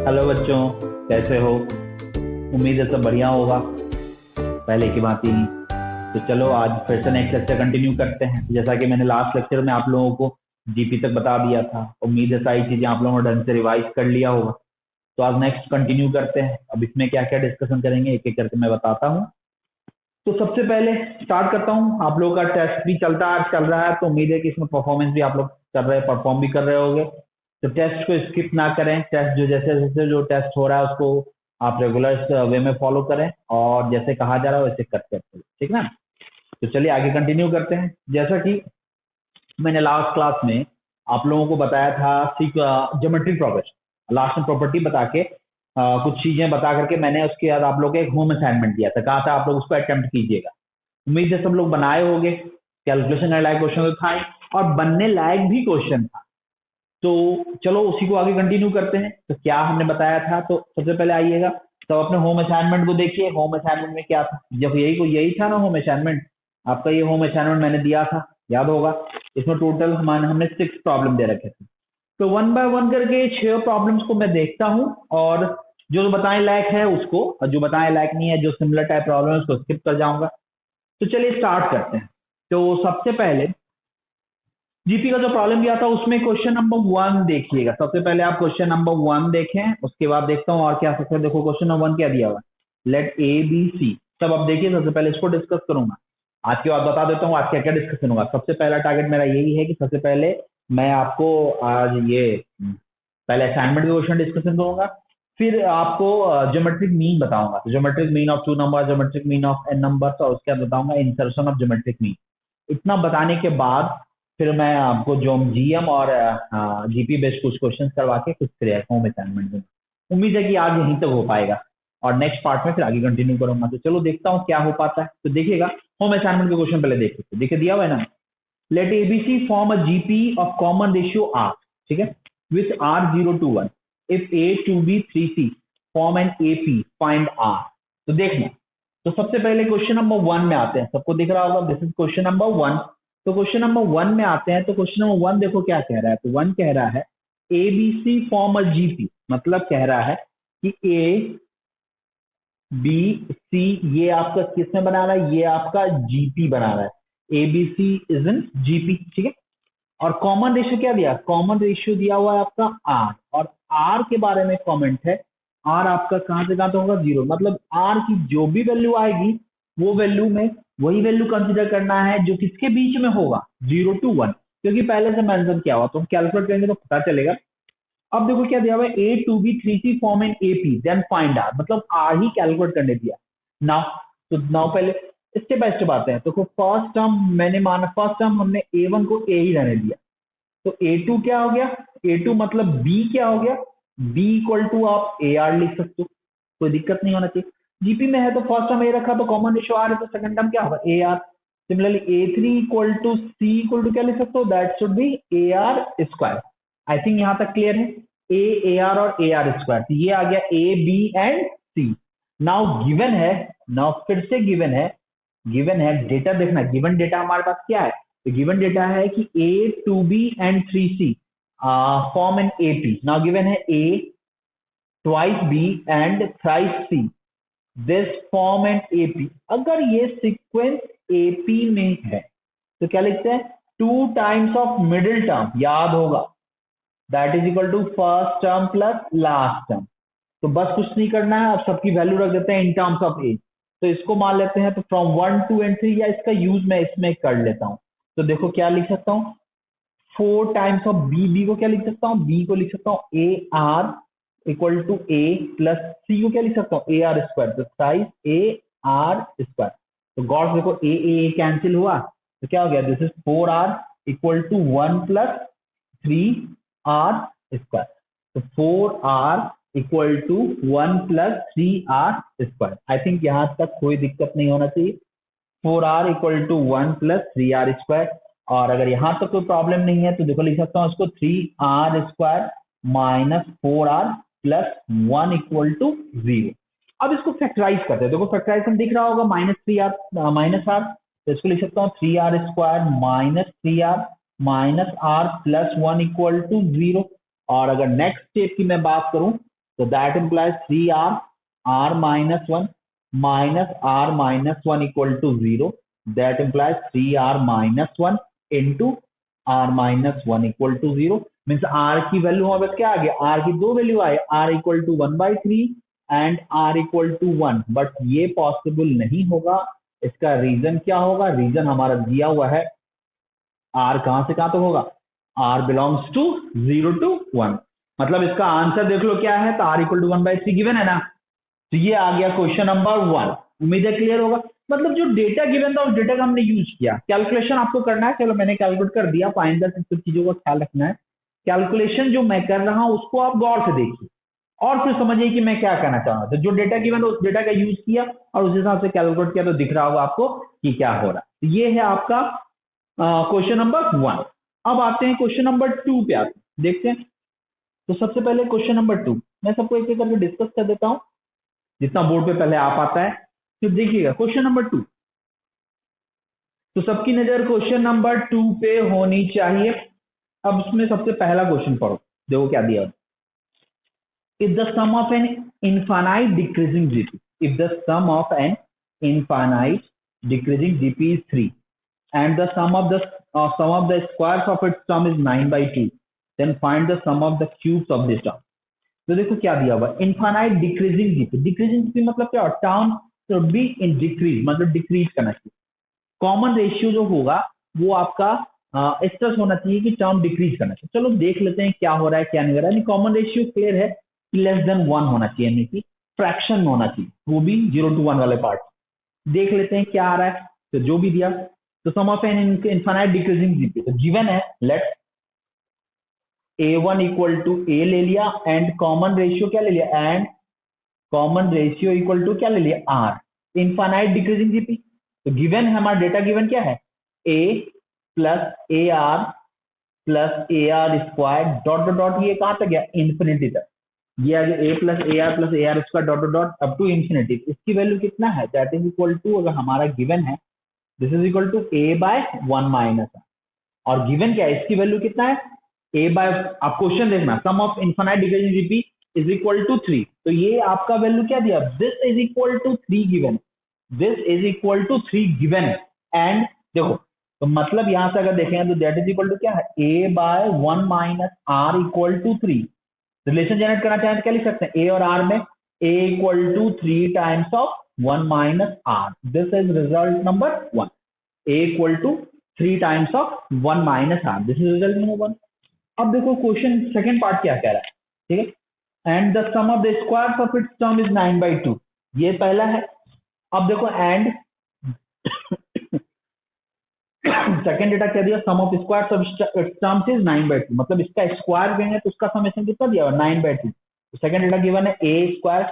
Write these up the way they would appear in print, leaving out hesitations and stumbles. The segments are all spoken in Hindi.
हेलो बच्चों, कैसे हो? उम्मीद है सब बढ़िया होगा पहले की बात ही। तो चलो आज फिर से नेक्स्ट लेक्चर कंटिन्यू करते हैं। जैसा कि मैंने लास्ट लेक्चर में आप लोगों को जीपी तक बता दिया था, उम्मीद है सारी चीजें आप लोगों ने ढंग से रिवाइज कर लिया होगा। तो आज नेक्स्ट कंटिन्यू करते हैं। अब इसमें क्या क्या डिस्कशन करेंगे एक एक करके मैं बताता हूँ। तो सबसे पहले स्टार्ट करता हूँ। आप लोगों का टेस्ट भी चल रहा है, तो उम्मीद है कि इसमें परफॉर्मेंस भी आप लोग कर रहे परफॉर्म भी कर रहे होगे। तो टेस्ट को स्किप ना करें। टेस्ट जो जैसे जैसे जो टेस्ट हो रहा है उसको आप रेगुलर वे में फॉलो करें और जैसे कहा जा रहा है वैसे करते हैं, ठीक ना? तो चलिए आगे कंटिन्यू करते हैं। जैसा कि मैंने लास्ट क्लास में आप लोगों को बताया था ज्योमेट्रिक प्रोग्रेशन, लास्ट में प्रॉपर्टी बता के कुछ चीजें बता करके मैंने उसके बाद आप लोग को एक होम असाइनमेंट दिया था, कहा था आप लोग उसको अटेम्प्ट कीजिएगा। उम्मीद है सब लोग बनाए होंगे। कैलकुलेशन करने लायक क्वेश्चन तो था ही और बनने लायक भी क्वेश्चन था। तो चलो उसी को आगे कंटिन्यू करते हैं। तो क्या हमने बताया था, तो सबसे पहले आइएगा तो अपने होम असाइनमेंट को देखिए। होम असाइनमेंट में क्या था, जब यही था ना होम असाइनमेंट आपका। ये होम असाइनमेंट मैंने दिया था, याद होगा। इसमें टोटल हमने 6 प्रॉब्लम दे रखे थे। तो वन बाय वन करके 6 प्रॉब्लम्स को मैं देखता हूँ और जो बताने लायक है उसको, और जो बताने लायक नहीं है, जो सिमिलर टाइप प्रॉब्लम है उसको स्किप कर जाऊंगा। तो चलिए स्टार्ट करते हैं। तो सबसे पहले जीपी का जो प्रॉब्लम दिया था उसमें क्वेश्चन नंबर 1 देखिएगा। सबसे पहले आप क्वेश्चन नंबर 1 देखें, उसके बाद देखता हूँ और क्या सकते हैं। देखो क्वेश्चन नंबर 1 क्या दिया हुआ, लेट ए बी सी। सब अब देखिए, सबसे पहले इसको डिस्कस करूंगा। आज की बात बता देता हूँ आज क्या क्या डिस्कशन होगा। सबसे पहला टारगेट मेरा यही है कि सबसे पहले मैं आपको आज ये पहले असाइनमेंट के क्वेश्चन डिस्कशन करूंगा, फिर आपको ज्योमेट्रिक मीन बताऊंगा। तो geometric mean of 2 number, geometric mean of n number, और उसके बाद बताऊंगा इंसर्शन ऑफ ज्योमेट्रिक मीन। इतना बताने के बाद फिर मैं आपको जो जीएम और जीपी बेस्ड कुछ क्वेश्चंस करवा के कुछ होम असाइनमेंट दूंगा। उम्मीद है कि आज यहीं तक हो पाएगा और नेक्स्ट पार्ट में फिर आगे कंटिन्यू करूंगा। तो चलो देखता हूँ क्या हो पाता है। तो देखिएगा होम असाइनमेंट के क्वेश्चन पहले देख सकते, देखिए दिया हुआ है ना, let ABC form a GP of common ratio r, ठीक है, with r 0 to 1 if a 2b 3c form an AP find r. तो देखना, तो सबसे पहले क्वेश्चन नंबर 1 में आते हैं। सबको दिख रहा होगा, दिस इज क्वेश्चन नंबर 1। तो क्वेश्चन नंबर 1 में आते हैं। तो क्वेश्चन नंबर 1 देखो क्या कह रहा है। तो 1 कह रहा है एबीसी फॉर्म अ जीपी, मतलब कह रहा है कि ए बी सी ये आपका किसमें बना रहा है, ये आपका जीपी बना रहा है। एबीसी इज इन जीपी, ठीक है। और कॉमन रेशियो क्या दिया, कॉमन रेशियो दिया हुआ है आपका आर, और आर के बारे में कमेंट है। आर आपका कहां से कहां तक होगा, 0। मतलब आर की जो भी वैल्यू आएगी वो वैल्यू में वही वैल्यू कंसीडर करना है जो किसके बीच में होगा, 0 to 1, क्योंकि पहले से मेंशन किया हुआ। तो हम कैलकुलेट करेंगे तो पता चलेगा। अब देखो क्या दिया हुआ है, a 2b 3c form an AP then find r, मतलब आर ही कैलकुलेट करने दिया। नाउ तो नाउ पहले स्टेप बाय स्टेप आते हैं। तो फर्स्ट टर्म मैंने माना, फर्स्ट टर्म हमने ए1 को ए ही रहने दिया। तो A2 क्या हो गया, A2 मतलब B क्या हो गया, B इक्वल टू आप AR लिख सकते हो, कोई दिक्कत नहीं होना चाहिए। जीपी में है तो फर्स्ट टर्म A रखा तो कॉमन रेशियो R है, तो सेकंड टर्म क्या होगा AR। Similarly A3 equal to C equal to क्या लिख सकते हो, that should be AR square. I think यहां तक क्लियर है, A AR और AR स्क्वायर। तो ये आ गया A B and C। Now given है, नाउ फिर से गिवन है डेटा देखना। गिवन डेटा हमारे पास क्या है, तो गिवन डेटा है कि A 2B and 3C form an AP। Now given है A twice B and thrice C, this form an AP। अगर ये सीक्वेंस AP में है तो क्या लिखते हैं, 2 टाइम्स ऑफ मिडिल टर्म, याद होगा, that is equal to first term plus last term. तो बस कुछ नहीं करना है, अब सबकी वैल्यू रख देते हैं इन टर्म्स ऑफ ए। तो इसको मान लेते हैं, तो फ्रॉम 1 2 एंड 3, या इसका यूज मैं इसमें कर लेता हूं। तो देखो क्या लिख सकता हूं, 4 टाइम्स ऑफ बी, बी को क्या लिख सकता हूं, बी को लिख सकता हूं a r equal to A plus c को क्या लिख सकता हूं ए आर स्क्वायर, तो साइज ए आर स्क्वायर। तो गॉड देखो ए कैंसिल हुआ, तो क्या हो गया, this is 4R equal to 1 plus 3R square. तो 4R equal to 1 plus 3R square. I think यहां तक कोई दिक्कत नहीं होना चाहिए। 4R equal to 1 plus 3R square. और अगर यहां तक कोई प्रॉब्लम नहीं है तो देखो लिख सकता हूं इसको 3R square minus 4R plus 1 equal to 0। अब इसको फैक्टराइज करते हैं। देखो फैक्टराइजेशन दिख रहा होगा, माइनस आर, तो इसको लिख सकता हूँ 3R square minus 3R minus R plus 1 equal to 0। और अगर नेक्स्ट स्टेप की मैं बात करूं So that implies 3r, r minus 1 minus r minus 1 equal to 0. That implies 3r minus 1 into r minus 1 equal to 0. Means r की वैल्यू हमारे पास क्या आ गया, r की दो वैल्यू आए, r equal to 1/3 and r equal to 1. But ये पॉसिबल नहीं होगा. इसका रीजन क्या होगा, रीजन हमारा दिया हुआ है, r कहां से कहां तक होगा, r बिलोंग्स टू 0 to 1. मतलब इसका आंसर देख लो क्या है, तो r इक्वल टू 1/3 गिवन है ना. तो ये आ गया क्वेश्चन नंबर 1. उम्मीद है क्लियर होगा. मतलब जो डेटा गिवन था उस डेटा का हमने यूज किया. कैलकुलेशन आपको करना है, चलो मैंने कैलकुलेट कर दिया. पाइंदर सब चीजों का ख्याल रखना है. कैलकुलेशन जो मैं कर रहा हूं उसको आप गौर से देखिए और फिर समझिए कि मैं क्या कहना चाह रहा हूं. तो जो डेटा गिवन है उस डेटा का यूज किया और उस हिसाब से कैलकुलेट किया, तो दिख रहा होगा आपको कि क्या हो रहा है. ये है आपका क्वेश्चन नंबर 1. अब आते हैं क्वेश्चन नंबर 2 पे, आते हैं देखते हैं. तो सबसे पहले क्वेश्चन नंबर 2 मैं सबको एक एक करके डिस्कस कर देता हूं, जितना बोर्ड पे पहले आ पाता है. तो देखिएगा क्वेश्चन नंबर 2. तो सबकी नजर क्वेश्चन नंबर 2 पे होनी चाहिए. अब इसमें सबसे पहला क्वेश्चन पढ़ो, देखो क्या दिया. If the sum of an infinite decreasing GP, if the sum of an infinite decreasing GP is 3 and the sum of the squares of its term is 9/2, then find the sum of the cubes of this term. तो देखो क्या दिया हुआ, infinite decreasing GP. Decreasing GP मतलब क्या, term should be in decrease, मतलब डिक्रीज करना चाहिए. कॉमन रेशियो जो होगा वो आपका इस तरह होना चाहिए कि टर्म डिक्रीज करना चाहिए. चलो देख लेते हैं क्या हो रहा है क्या नहीं हो रहा है. कॉमन रेशियो क्लियर है कि लेस देन 1 होना चाहिए, यानी कि फ्रैक्शन में होना चाहिए, वो भी 0 to 1 वाले पार्ट. देख लेते हैं क्या आ रहा है. तो जो भी दिया, तो sum of an infinite decreasing GP, तो गिवन है, let a1 equal to a ले लिया एंड कॉमन रेशियो क्या ले लिया, and common ratio equal to क्या ले लिया, r. इनफाइनाइट डिक्रीजिंग जीपी, तो गिवन है हमारा डेटा गिवन क्या है, a plus ar plus ar square dot dot dot, ये कहां तक गया, इन्फिनिटी तक. ये आ गया a plus ar square dot dot dot up to infinity. इसकी वैल्यू कितना है, दैट इज इक्वल टू, अगर हमारा गिवन है this is equal to a/1 minus r. और गिवन क्या है, इसकी वैल्यू कितना है, आप क्वेश्चन देखना, sum of infinite decreasing GP is equal to 3. तो ये आपका वैल्यू क्या दिया, this is equal to 3 given, this is equal to 3 given. And देखो, तो मतलब यहां से अगर देखें तो दैट इज इक्वल टू क्या है, a/1 minus r equal to 3. Relation generate करना चाहें तो क्या लिख सकते हैं, a और r में a equal to 3 times of 1 minus r. This is result number 1. a equal to 3 times of 1 minus r, this is result number 1. अब देखो क्वेश्चन सेकंड पार्ट क्या कह रहा है, ठीक है. And the sum of the squares of its term is 9/2, ये पहला है. अब देखो एंड सेकंड डेटा क्या दिया, sum of squares of its terms is 9/2, मतलब इसका स्क्वायर देंगे तो उसका समेशन कितना दिया हुआ, 9/2. तो सेकंड डेटा गिवन है a स्क्वायर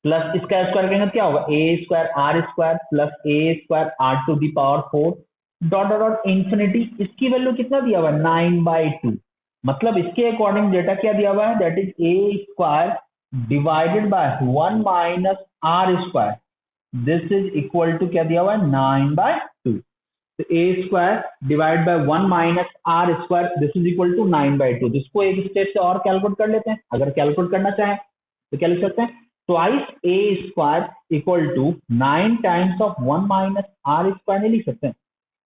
प्लस इसका स्क्वायर करेंगे तो क्या होगा, a square r square plus a square r to the power 4 dot dot dot infinity. इसकी वैल्यू कितना दिया हुआ है, 9/2. मतलब इसके अकॉर्डिंग डेटा क्या दिया हुआ है, that is a square divided by 1 minus r square, this is equal to क्या दिया हुआ है, 9/2. तो a square divide by 1 minus r square, this is equal to 9/2. जिसको एक स्टेप से और कैलकुलेट कर लेते हैं, अगर कैलकुलेट करना चाहें तो क्या लिख सकते हैं, twice a square equal to 9 times of 1 minus r square नहीं लिख सकते हैं.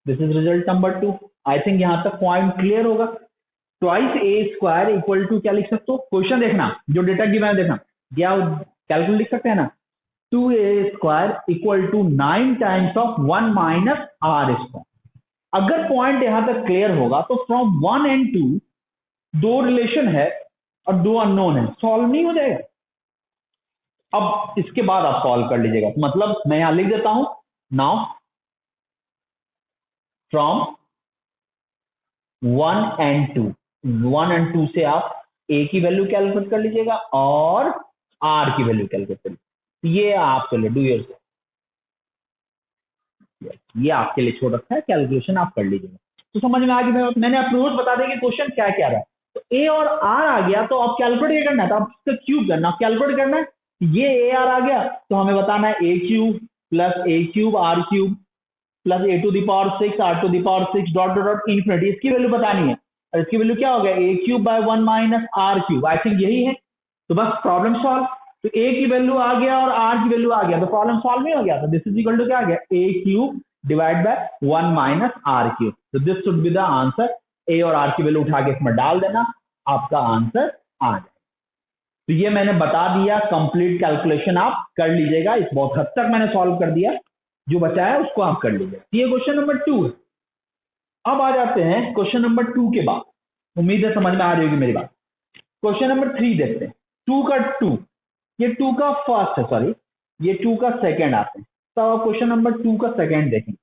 This is result number 2. I think यहां तक पॉइंट क्लियर होगा. Twice a square equal to क्या लिख सकते हो, क्वेश्चन देखना, जो डेटा गिवन है देखना, क्या कैलकुलेट लिख सकते हैं ना, 2a square equal to 9 times of 1 minus r square. अगर पॉइंट यहां तक क्लियर होगा तो फ्रॉम 1 एंड 2 दो रिलेशन है और दो अननोन है, सॉल्व नहीं हो जाएगा. अब इसके बाद आप सॉल्व कर लीजिएगा. मतलब मैं यहां लिख देता हूं, नाउ फ्रॉम 1 एंड 2 से आप a की वैल्यू कैलकुलेट कर लीजिएगा और r की वैल्यू कैलकुलेट कर लीजिए. ये आपके लिए डू योरसेल्फ, ये आपके लिए छोड़ रखा है, कैलकुलेशन आप कर लीजिएगा. तो समझ में आ गया. मैंने अप्रोच बता दें कि क्वेश्चन क्या क्या रहा है. तो a और r आ गया तो आप कैलकुलेट ये करना है, तो आप इसका क्यूब करना, कैलकुलेट करना है. ये a r आ गया तो हमें बताना है a cube plus a cube r cube plus a to the power 6 r to the power 6 dot dot dot infinity. इसकी वैल्यू बतानी है और इसकी वैल्यू क्या हो गया, a cube by 1 minus r cube. I think यही है. तो बस प्रॉब्लम सॉल्व। तो ए की वैल्यू आ गया और आर की वैल्यू आ गया, तो प्रॉब्लम सॉल्व नहीं हो गया। तो दिस इज इक्वल टू क्या आ गया, a cube divide by 1 minus r cube. तो this should be the answer. A और आर की वैल्यू उठा के इसमें डाल देना, आपका आंसर आ जाए। तो ये मैंने बता दिया, कंप्लीट कैलकुलेशन आप कर लीजिएगा। इस बहुत हद तक मैंने सॉल्व कर दिया, जो बचा है उसको आप कर लीजिएगा। ये क्वेश्चन नंबर 2 है। अब आ जाते हैं क्वेश्चन नंबर 2 के बाद। उम्मीद है समझ में आ रही होगी मेरी बात। क्वेश्चन नंबर 3 देखते हैं। 2 का 2, ये 2 का फर्स्ट है, सॉरी ये 2 का सेकंड आते हैं। तो आप क्वेश्चन नंबर 2 का सेकंड देखें।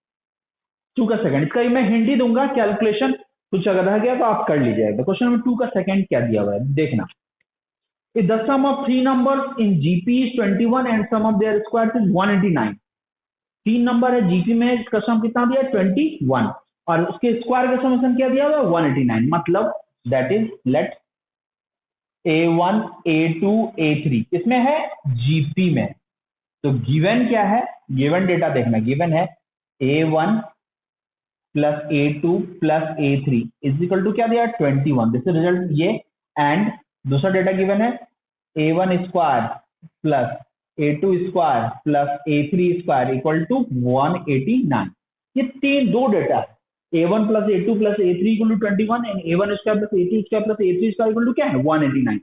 2 का सेकंड, इसका मैं हिंट ही दूंगा, कैलकुलेशन कुछ अगर रह गया तो आप कर लीजिएगा। क्वेश्चन नंबर 2 का सेकंड क्या दिया हुआ है देखना। If the sum of three numbers in GP is 21 and sum of their squares is 189, तीन नंबर है जीपी में, इसका सम कितना दिया 21 और उसके स्क्वायर का समेशन क्या दिया हुआ 189। मतलब that is late A1 A2 A3 इसमें है जीपी में। तो गिवन क्या है, गिवन डेटा देखना, गिवन है A1 plus A2 plus A3 is equal to क्या दिया 21। दिस रिजल्ट ये, एंड दूसरा डेटा गिवन है A1 square plus A2 square plus A3 square equal to 189। ये दो डेटा है, A1 plus A2 plus A3 equal to 21 and A1 square plus A2 square plus A3 square equal to क्या है 189।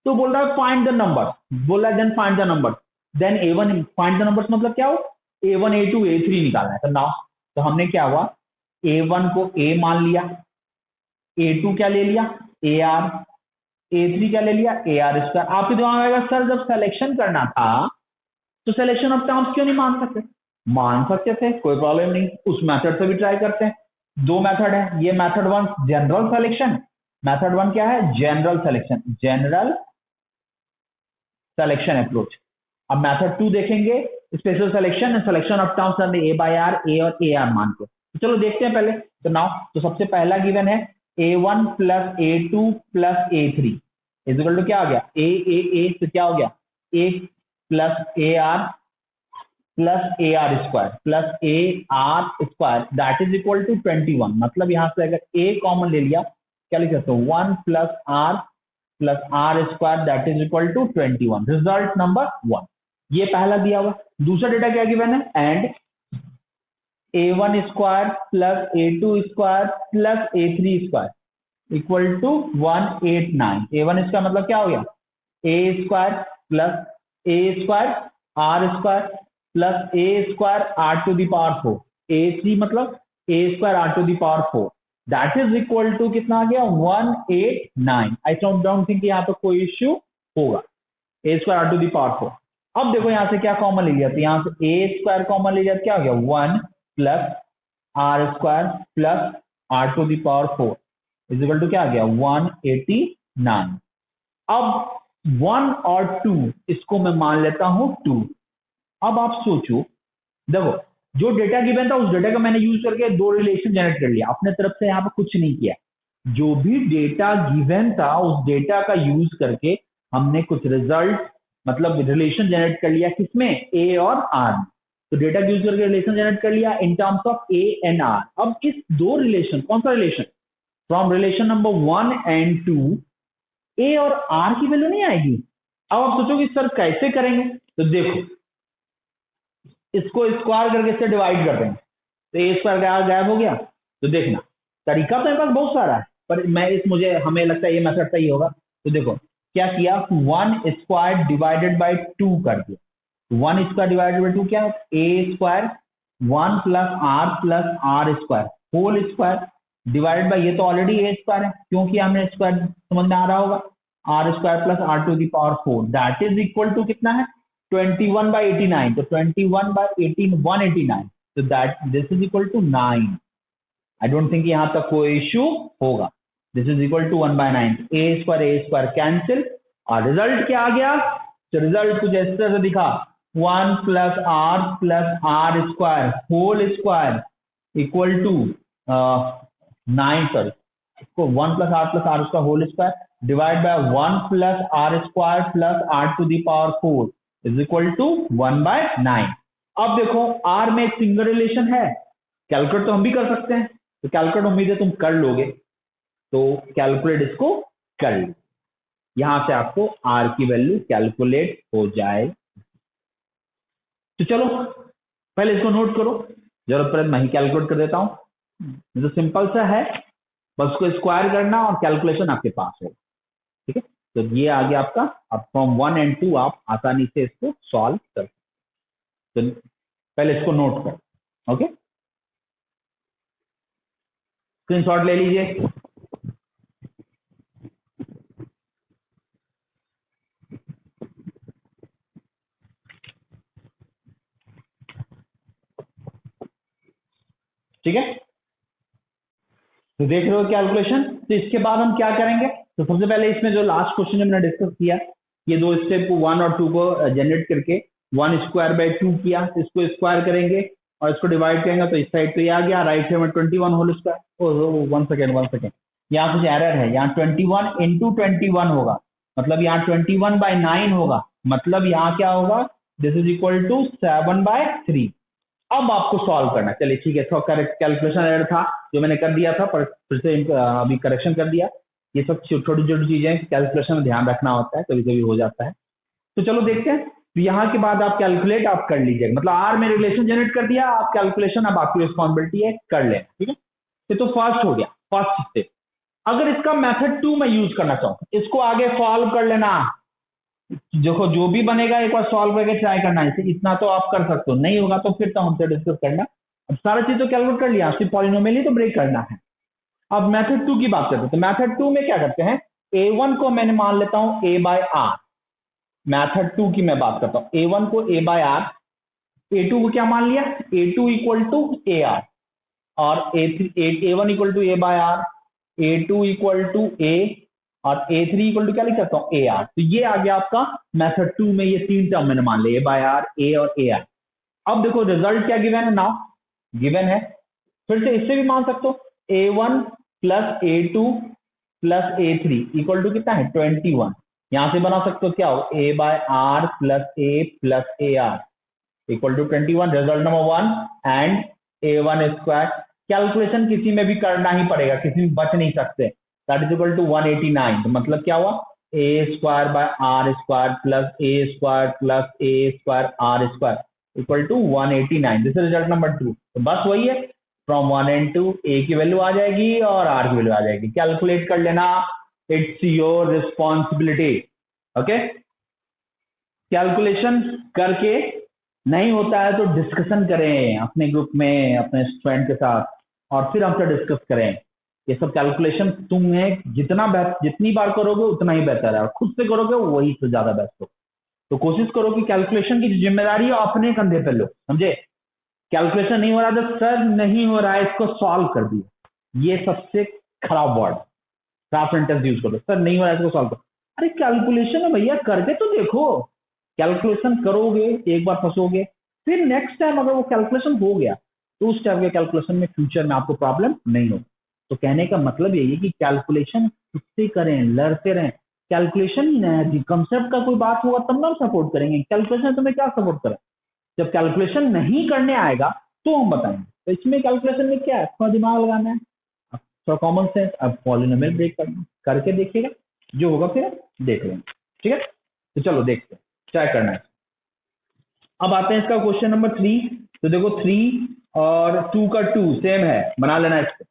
तो बोल रहा है फाइंड द नंबर, बोल रहा है then find the number, then A1 find the numbers मतलब क्या हो, A1 A2 A3 निकालना है। तो नाउ तो हमने क्या हुआ, A1 को A मान लिया, A2 क्या ले लिया AR, A3 क्या ले लिया AR स्क्वायर। आपके दिमाग में आएगा सर जब सिलेक्शन करना था तो सिलेक्शन ऑफ टर्म्स क्यों नहीं मान सकते, मान सकते थे, कोई प्रॉब्लम नहीं, उस मेथड से भी ट्राई करते हैं। दो मेथड है, ये मेथड 1 जनरल सिलेक्शन, मेथड 1 क्या है general selection, general selection approach. अब मेथड 2 देखेंगे special selection, selection of terms a by r, a और ए आर मान के। तो चलो देखते हैं पहले। तो नाउ तो सबसे पहला गिवन है A1 plus A2 plus A3 is equal to क्या आ गया ए तो क्या हो गया a plus a r plus a r square plus a r square that is equal to 21। मतलब यहां से अगर ए कॉमन ले लिया क्या लिख सकते हो 1 plus r square that is equal to 21। Result number 1 ये पहला दिया हुआ। दूसरा डेटा क्या गिवन है, and A1 square plus A2 square plus A3 square equal to 189। A1 square मतलब क्या हो गया A square plus A square R square plus A square R to the power 4, A3 मतलब A square R to the power 4 that is equal to कितना आ गया 189। आई डोंट थिंक यहाँ पे कोई इश्यू होगा, A square R to the power 4। अब देखो यहाँ से क्या कॉमन ले लिया, तो यहाँ से A स्क्वायर कॉमन ले लिया क्या हो गया 1 plus r square plus r to the power 4 is equal to क्या आ गया 189। अब 1 और 2 इसको मैं मान लेता हूं 2। अब आप सोचो, देखो जो डेटा गिवन था उस डेटा का मैंने यूज करके दो रिलेशन जनरेट कर लिया, अपने तरफ से यहाँ पे कुछ नहीं किया। जो भी डेटा गिवन था उस डेटा का यूज करके हमने कुछ रिजल्ट मतलब रिलेशन जनरेट कर लिया, किसमें ए और आर। तो डेटा यूज करके रिलेशन जनरेट कर लिया in terms of a and r. अब इस दो रिलेशन, कौन सा relation, from relation number 1 and 2 a और आर की वैल्यू नहीं आएगी। अब आप सोचोगे सर कैसे करेंगे, तो देखो इसको स्क्वायर करके इससे डिवाइड कर देंगे तो ए स्क्वायर गायब हो गया। तो देखना तरीका तो मेरे पास बहुत सारा है, पर मैं मुझे हमें लगता है ये मेथड सही होगा। तो देखो क्या किया 1 स्क्वायर डिवाइडेड बाई 2 कर दिया, 1 स्क्वायर डिवाइडेड बाई 2 क्या है a square 1 plus r square whole square divided by, ये तो ऑलरेडी ए स्क्वायर है क्योंकि हमने स्क्वायर समझ में आ रहा होगा, r square plus r to the power 4 that is equal to कितना है 21/89। तो 21/18 189, तो that this is equal to 9। I don't think यहां तक कोई इश्यू होगा। This is equal to 1/9, a square cancel और रिजल्ट क्या आ गया। तो रिजल्ट कुछ इस तरह से दिखा 1 plus r square whole square equal to 9, sorry इसको 1 plus r square whole square divide by 1 plus r square plus r to the power 4 is equal to 1/9। अब देखो आर में एक सिंगल रिलेशन है, कैलकुलेट तो हम भी कर सकते हैं, तो कैलकुलेट उम्मीद है तुम कर लोगे, तो कैलकुलेट इसको कर लो। यहां से आपको आर की वैल्यू कैलकुलेट हो जाए। तो चलो पहले इसको नोट करो, जरूरत पड़े मैं ही कैलकुलेट कर देता हूं। तो सिंपल सा है, बस उसको स्क्वायर करना और कैलकुलेशन आपके पास होगा। ठीक है, तो ये आ गया आपका। अब फ्रॉम 1 एंड 2 आप आसानी से इसको सॉल्व कर सकते। तो पहले इसको नोट करो। ओके, स्क्रीनशॉट ले लीजिए। ठीक है, तो देख रहे हो कैलकुलेशन। तो इसके बाद हम क्या करेंगे, तो सबसे पहले इसमें जो लास्ट क्वेश्चन हमने डिस्कस किया, ये दो स्टेप को 1 और 2 को जनरेट करके 1 स्क्वायर बाई 2 किया, तो इसको स्क्वायर करेंगे और इसको डिवाइड करेंगे, तो इस साइड तो ये आ गया, राइट साइड में 21 होल स्क्वायर। 1 सेकेंड, यहाँ कुछ एरर है, यहाँ 21 इंटू 21 होगा, मतलब यहाँ 21/9 होगा, मतलब यहाँ क्या होगा, दिस इज इक्वल टू 7/3। अब आपको सॉल्व करना है। चलिए ठीक है, तो करेक्ट कैलकुलेशन एरर था जो मैंने कर दिया था, पर फिर से अभी करेक्शन कर दिया। ये सब छोटी छोटी चीजें कैलकुलेशन में ध्यान रखना होता है, कभी कभी हो जाता है। तो चलो देखते हैं। तो यहाँ के बाद आप कैलकुलेट आप कर लीजिएगा, मतलब आर में रिलेशन जनरेट कर दिया, आप कैलकुलेशन अब आपकी रिस्पॉन्सिबिलिटी है कर लेना। ठीक है, ये तो फर्स्ट हो गया, फर्स्ट स्टेप। अगर इसका मेथड 2 मैं यूज करना चाहूँ, इसको आगे सॉल्व कर लेना। देखो जो भी बनेगा एक बार सॉल्व करके ट्राई करना है, इतना तो आप कर सकते हो, नहीं होगा तो फिर तो हमसे डिस्कस करना। अब सारा चीज तो कैलकुलेट कर लिया, सिर्फ पॉलिनोमियल ही तो ब्रेक करना है। अब मेथड 2 की बात करते हैं, तो मेथड 2 में क्या करते हैं, a1 को मैंने मान लेता हूं a बाय आर। मेथड 2 की मैं बात करता हूं, a1 को a बाय आर, a2 को क्या मान लिया, a2 equal to a are, और a1 equal to a by r, a2 equal to a, और a3 इक्वल टू क्या लिख सकता हूं, ए आर। तो ये आ गया आपका मेथड 2 में, ये तीन टर्म मैंने मान लिया, ए बाय आर, ए और ए आर। अब देखो रिजल्ट क्या गिवन है, नाउ गिवन है, फिर से इससे भी मान सकते हो, a1 plus a2 plus a3 equal to कितना है, 21। यहां से बना सकते हो क्या हो, a by r plus a r equal to 21, result number 1 and a1 square. Calculation किसी में भी करना ही पड़ेगा, किसी में बच नहीं सकते। That is equal to 189। तो मतलब क्या हुआ, a square by r square plus a square r square equal to 189। This is result number 2। तो बस वही है, फ्रॉम 1 एंड 2 ए की वैल्यू आ जाएगी और आर की वैल्यू आ जाएगी, कैलकुलेट कर लेना, it's your responsibility. Okay, calculation करके नहीं होता है तो डिस्कशन करें अपने ग्रुप में अपने स्टूडेंट के साथ, और फिर हमसे डिस्कस करें। ये सब कैलकुलेशन तुम्हें जितनी बार करोगे उतना ही बेहतर है, और खुद से करोगे वही तो ज्यादा बेस्ट हो। तो कोशिश करो कि कैलकुलेशन की जिम्मेदारी है अपने कंधे पे लो, समझे। कैलकुलेशन नहीं हो रहा तो सर नहीं हो रहा है, इसको सॉल्व कर दिया, ये सबसे खराब वर्ड। खराब सेंटेंस यूज करो, सर नहीं हो रहा है इसको सॉल्व करो। अरे कैलकुलेशन है भैया, करके तो देखो। कैलकुलेशन करोगे, एक बार फंसोगे, फिर नेक्स्ट टाइम अगर वो कैलकुलेशन हो गया तो उस टाइप के कैलकुलेशन में फ्यूचर में आपको प्रॉब्लम नहीं हो। तो कहने का मतलब यही है कि कैलकुलेशन खुद से करें, लड़ते रहें। कैलकुलेशन कंसेप्ट का कोई बात होगा तब ना हम सपोर्ट करेंगे, कैलकुलेशन तुम्हें क्या सपोर्ट करें। जब कैलकुलेशन नहीं करने आएगा तो हम बताएंगे। तो इसमें कैलकुलेशन में क्या है, थोड़ा दिमाग लगाना है, थोड़ा कॉमन सेंस, अब पॉलिनोमियल ब्रेक करना, करके देखिएगा, जो होगा फिर देख लेंगे। ठीक है, तो चलो देखते हैं क्या करना है। अब आते हैं इसका क्वेश्चन नंबर 3। तो देखो 3 और 2 का 2 सेम है, बना लेना इसको।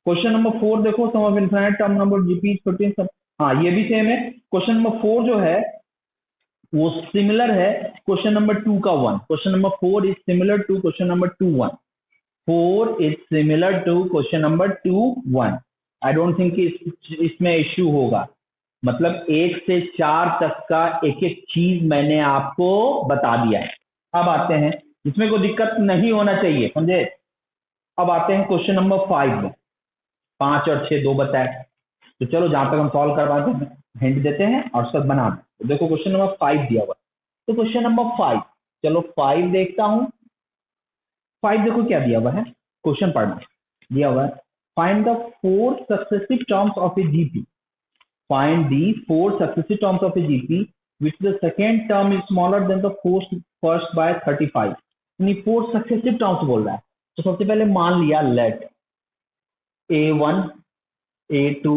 क्वेश्चन नंबर 4 देखो, sum of infinite term number GP 15 सब, हाँ ये भी सेम है। क्वेश्चन नंबर 4 जो है वो सिमिलर है क्वेश्चन नंबर 2 का 1। Question number 4 is similar to question number 2 1। 4 is similar to question number 2 1। I don't think इसमें इश्यू होगा, मतलब 1 से 4 तक का एक एक चीज मैंने आपको बता दिया है। अब आते हैं, इसमें कोई दिक्कत नहीं होना चाहिए, समझे। अब आते हैं क्वेश्चन नंबर 5 में, 5 और 6 दो बताए। तो चलो जहां तक हम सॉल्व कर पाते हैं हिंट देते हैं और सब बना दें। तो देखो क्वेश्चन नंबर 5 दिया हुआ, तो क्वेश्चन नंबर 5, चलो 5 देखता हूं। 5 देखो क्या दिया हुआ है, क्वेश्चन पढ़ना दिया हुआ है, find the 4 successive terms of A GP. Find the 4 successive terms of a GP which the second term is smaller than the first by 35। यानी 4 successive terms बोल रहा है। तो सबसे पहले मान लिया late A1 A2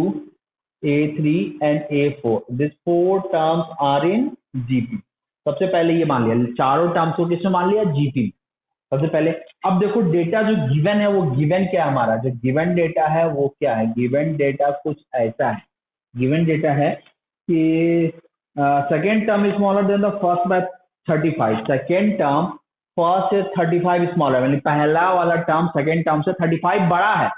A3 and A4. These four terms are in GP. सबसे पहले ये मान लिया, चारों टर्म्स को किसने मान लिया? GP सबसे पहले। अब देखो डेटा जो गिवन है वो गिवन क्या है हमारा, जो गिवन डेटा है वो क्या है? गिवन डेटा कुछ ऐसा है, गिवन डेटा है कि second term is smaller than the first by 35। Second term first से 35 स्मॉलर, यानी पहला वाला टर्म सेकेंड टर्म से 35 बड़ा है,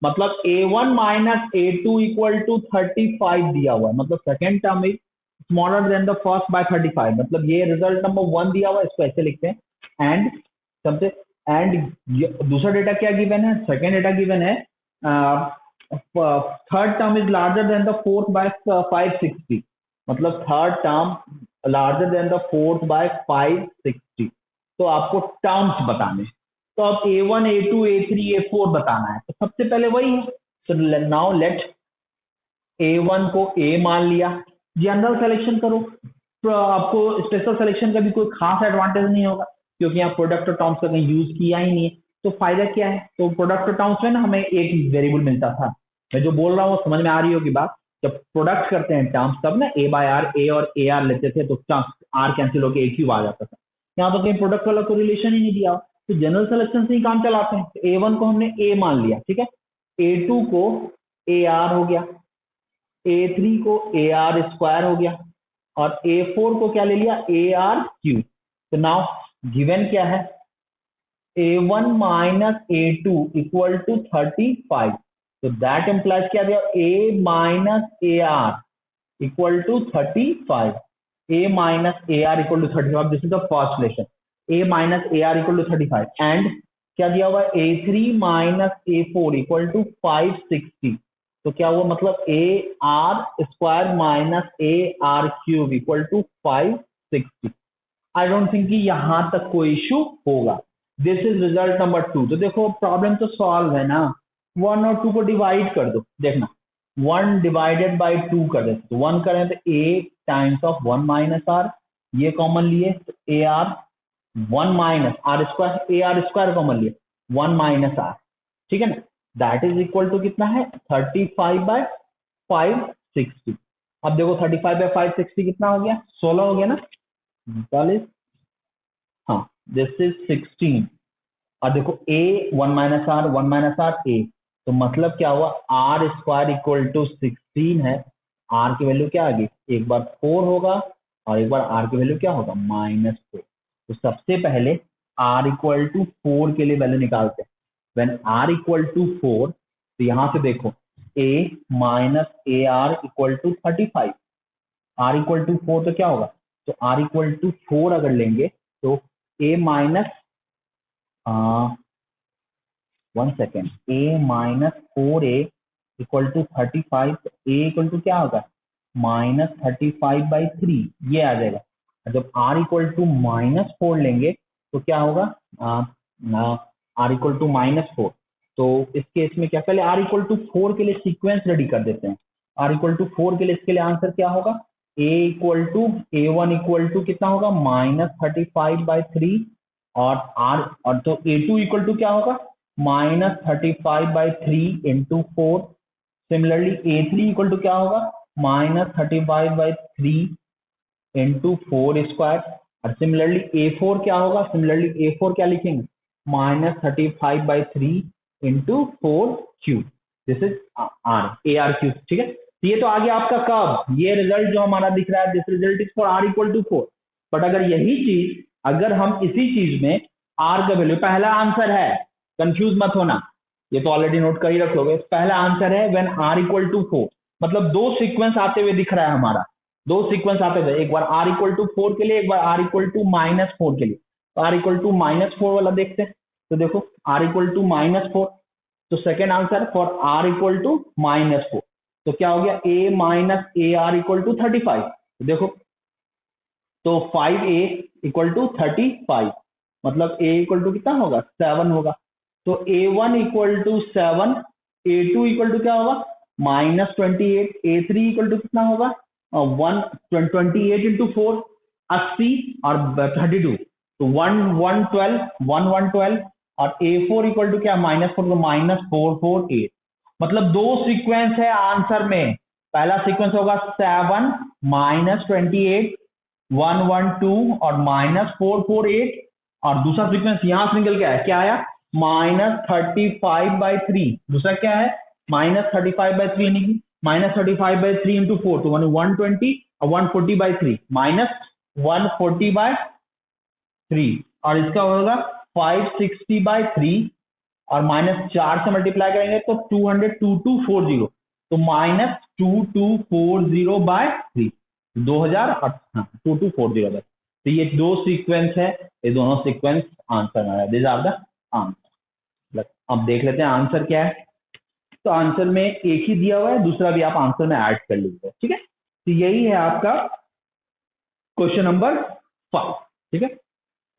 मतलब A1 minus A2 equal to 35 दिया हुआ है, मतलब second term is smaller than the first by 35, मतलब ये रिजल्ट नंबर 1 दिया हुआ है, इसको ऐसे लिखते हैं। एंड सबसे एंड दूसरा डेटा क्या गिवन है? सेकेंड डेटा गिवन है third term is larger than the fourth by 560, मतलब third term larger than the fourth by 560। तो आपको टर्म्स बताने, तो अब A1 A2 A3 A4 बताना है, तो सबसे पहले वही है। तो नाउ लेट A1 को A मान लिया, जनरल सिलेक्शन करो, तो आपको स्पेशल सिलेक्शन का भी कोई खास एडवांटेज नहीं होगा, क्योंकि यहाँ प्रोडक्ट और टर्म्स का कहीं यूज किया ही नहीं है, तो फायदा क्या है? तो प्रोडक्ट और टर्म्स में ना हमें एक वेरिएबल मिलता था, मैं जो बोल रहा हूँ समझ में आ रही होगी बात। जब प्रोडक्ट करते हैं टर्म्स तब ना A बाय आर, A और AR लेते थे, तो आर कैंसिल होकर एक ही आ जाता था। यहाँ तो कहीं प्रोडक्ट वाला कोई रिलेशन ही नहीं दिया, तो जनरल सिलेक्शन से ही काम चलाते हैं। तो A1 को हमने A मान लिया, ठीक है, A2 को AR हो गया, A3 को AR स्क्वायर हो गया, और A4 को क्या ले लिया? AR cube. तो नाउ गिवन क्या है? A1 minus A2 equal to 35, तो दैट इंप्लाइज क्या दिया? A minus AR equal to 35, A minus AR equal to 35, this is the first relation, A minus AR equal to 35। And क्या दिया हुआ? A3 minus A4 equal to 560, तो क्या हुआ? मतलब AR square minus AR cube equal to 560। I don't think कि यहां तक कोई इश्यू होगा। This is result number 2। तो देखो प्रॉब्लम तो सॉल्व है ना, 1 और 2 को डिवाइड कर दो, देखना 1 डिवाइडेड बाई 2 कर देते, तो 1 करें तो A times of 1 minus R, ये कॉमन लिए तो AR 1 minus R square, AR square common लिए 1 माइनस आर, ठीक है ना, दैट इज इक्वल टू कितना है? 35 बाय 560। अब देखो 35 बाय 560 कितना हो गया? 16 हो गया ना, 45, हाँ दिस इज 16। और देखो A 1 माइनस आर A, तो मतलब क्या हुआ? आर स्क्वायर इक्वल टू 16 है, आर की वैल्यू क्या आ गई? एक बार 4 होगा और एक बार आर की वैल्यू क्या होगा? -4। तो सबसे पहले आर इक्वल टू 4 के लिए वैल्यू निकालते हैं। व्हेन आर इक्वल टू 4, तो यहां से देखो A minus AR equal to 35, R equal to 4 तो क्या होगा? तो आर इक्वल टू 4 अगर लेंगे तो A minus 1 second, A minus 4A equal to 35, तो A इक्वल टू क्या होगा? -35/3, ये आ जाएगा। जब R इक्वल टू -4 लेंगे तो क्या होगा? R इक्वल टू -4, तो इस केस में क्या, पहले R इक्वल टू 4 के लिए सीक्वेंस रेडी कर देते हैं। R इक्वल टू 4 के लिए इसके लिए आंसर क्या होगा? A equal to A1 equal to कितना होगा? -35/3, और R और तो A2 इक्वल टू क्या होगा? -35/3 into 4। Similarly A3 equal to क्या होगा? -35/3 इंटू 4 स्क्वायर। और सिमिलरली A4 क्या होगा? सिमिलरली A4 क्या लिखेंगे? -35/3 into 4 cube. This is AR cube, ठीक है। तो ये तो आगे आपका कब, ये रिजल्ट जो हमारा दिख रहा है, this result is for R equal to 4। But अगर यही चीज, अगर हम इसी चीज में R का वैल्यू, पहला आंसर है, कंफ्यूज मत होना, ये तो ऑलरेडी नोट कर ही रखोगे, पहला आंसर है व्हेन R इक्वल टू 4, मतलब दो सीक्वेंस आते हुए दिख रहा है हमारा, दो सीक्वेंस आते हुए, एक बार R इक्वल टू 4 के लिए, एक बार R इक्वल टू -4 के लिए। तो R इक्वल टू -4 वाला देखते हैं, तो देखो R इक्वल टू -4, तो second answer for R equal to -4, तो क्या हो गया? A minus AR equal to 35, तो देखो तो 5A इक्वल टू 35, मतलब A इक्वल टू कितना होगा? 7 होगा। तो A1 equal to 7, A2 equal to क्या होगा? -28, A3 इक्वल टू कितना होगा? 128 इंटू 4, 80 और 32, तो 112 और A4 इक्वल टू क्या? -4, तो -448। मतलब दो सीक्वेंस है आंसर में, पहला सीक्वेंस होगा 7 -28 112 और -448 और दूसरा सीक्वेंस यहां से निकल के आया, क्या आया -35/3। दूसरा क्या है -35/3 यानी कि -35/3 इंटू 4 तो 120 और 140/3 -140/3 और इसका होगा 560/3 और -4 से मल्टीप्लाई करेंगे तो 2240 तो -2240/3 2240 तो ये दो सीक्वेंस है, ये दोनों सीक्वेंस आंसर में आया। This are the answer. अब देख लेते हैं आंसर क्या है। तो आंसर में एक ही दिया हुआ है, दूसरा भी आप आंसर में ऐड कर लीजिए, ठीक है। तो यही है आपका क्वेश्चन नंबर 5, ठीक है।